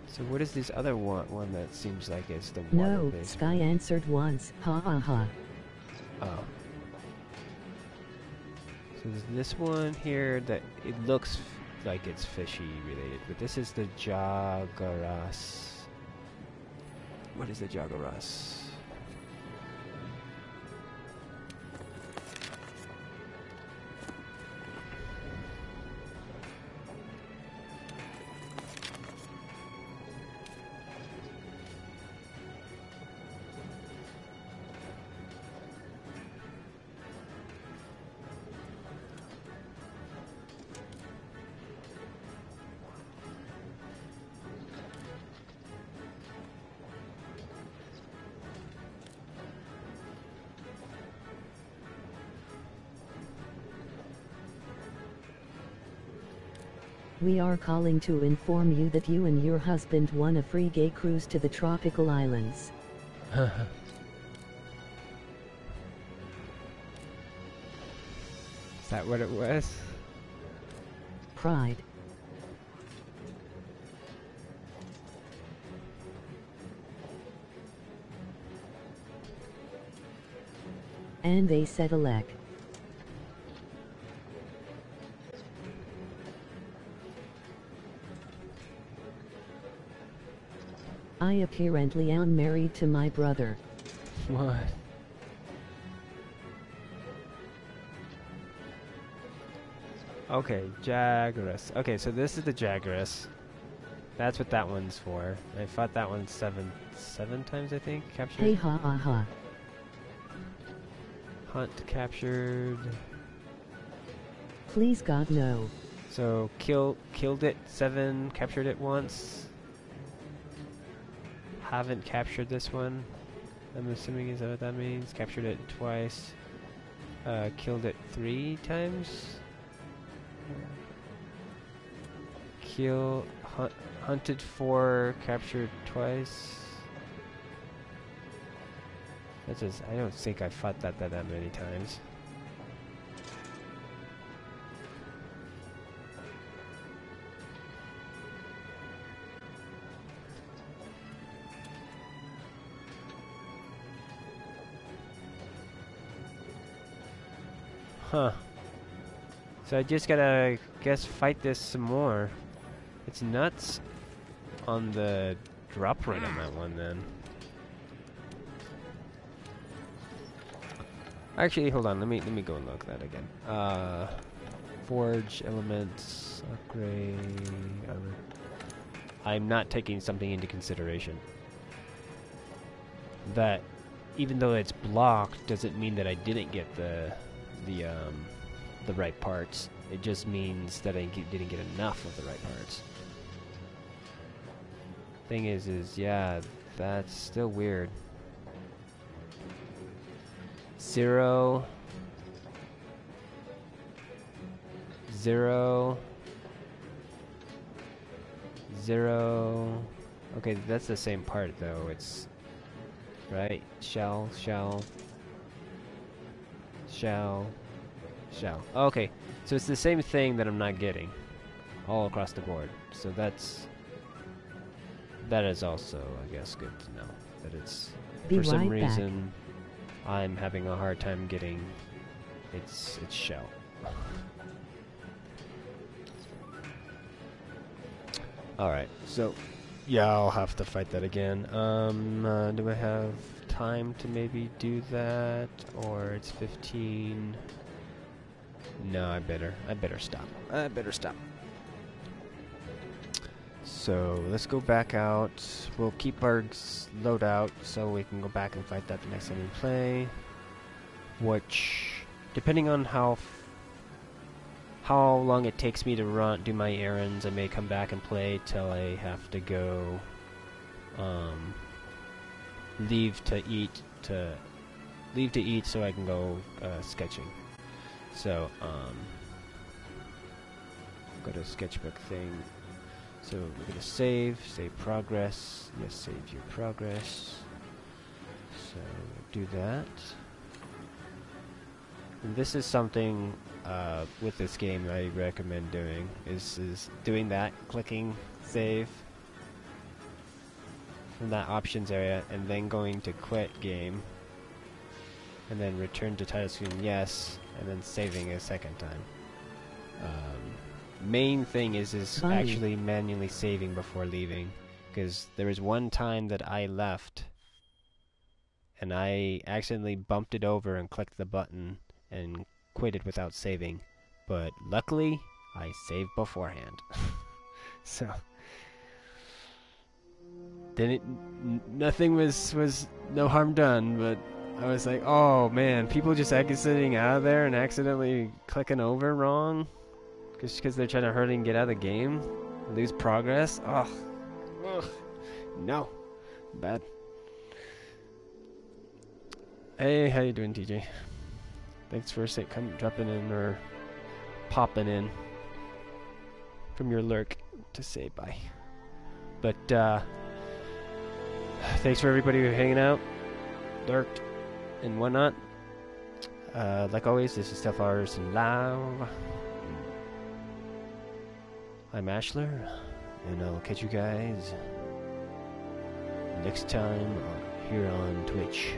So what is this other one that seems like it's the No, water-based Sky one? answered once. Ha ha ha. Oh. So there's this one here that it looks like it's fishy related, but this is the Jagaras. What is the Jagaras? We are calling to inform you that you and your husband won a free gay cruise to the tropical islands. Is that what it was? Pride. And they said elect. I apparently am married to my brother. What? Okay, Jagras. Okay, so this is the Jagras. That's what that one's for. I fought that one seven times, I think. Captured. Hey ha ha ha. Hunt captured. Please God no. So killed it 7, captured it once. Haven't captured this one. I'm assuming is that what that means? Captured it twice. Killed it 3 times. Hunted 4, captured twice. That's just, I don't think I fought that many times. Huh. So I just gotta, guess, fight this some more. It's nuts on the drop rate on that one, then. Actually, hold on. Let me go and look at that again. Forge elements, upgrade. Armor. I'm not taking something into consideration. That even though it's blocked, doesn't mean that I didn't get the right parts. It just means that I didn't get enough of the right parts. Thing is yeah, that's still weird. 0 0 0. Okay, that's the same part though. It's right. Shell. Okay, so it's the same thing that I'm not getting all across the board. So that is also, I guess, good to know that it's Be for some right back. reason I'm having a hard time getting its shell. All right, so yeah, I'll have to fight that again. Do I have time to maybe do that, or it's 15? No, I better stop. I better stop. So let's go back out. We'll keep our loadout so we can go back and fight that the next time we play. Which, depending on how long it takes me to do my errands, I may come back and play till I have to go. Leave to eat so I can go sketching. So, go to sketchbook thing. So we're gonna save progress. Yes, save your progress. So do that. And this is something with this game I recommend doing is doing that, clicking save from that options area, and then going to quit game, and then return to title screen, yes, and then saving a second time. Main thing is actually manually saving before leaving, because there was one time that I left and I accidentally bumped it over and clicked the button and quit it without saving, but luckily I saved beforehand. So nothing was no harm done, but I was like, oh man, people just exiting out of there and accidentally clicking over wrong just because they're trying to hurry and get out of the game, lose progress. Ugh. No, bad. Hey, how you doing, TJ? Thanks for dropping in or popping in. from your lurk to say bye. But thanks for everybody who hanging out, lurked, and whatnot. Like always, this is Stuff Artisan Live. I'm ASHLER, and I'll catch you guys next time here on Twitch.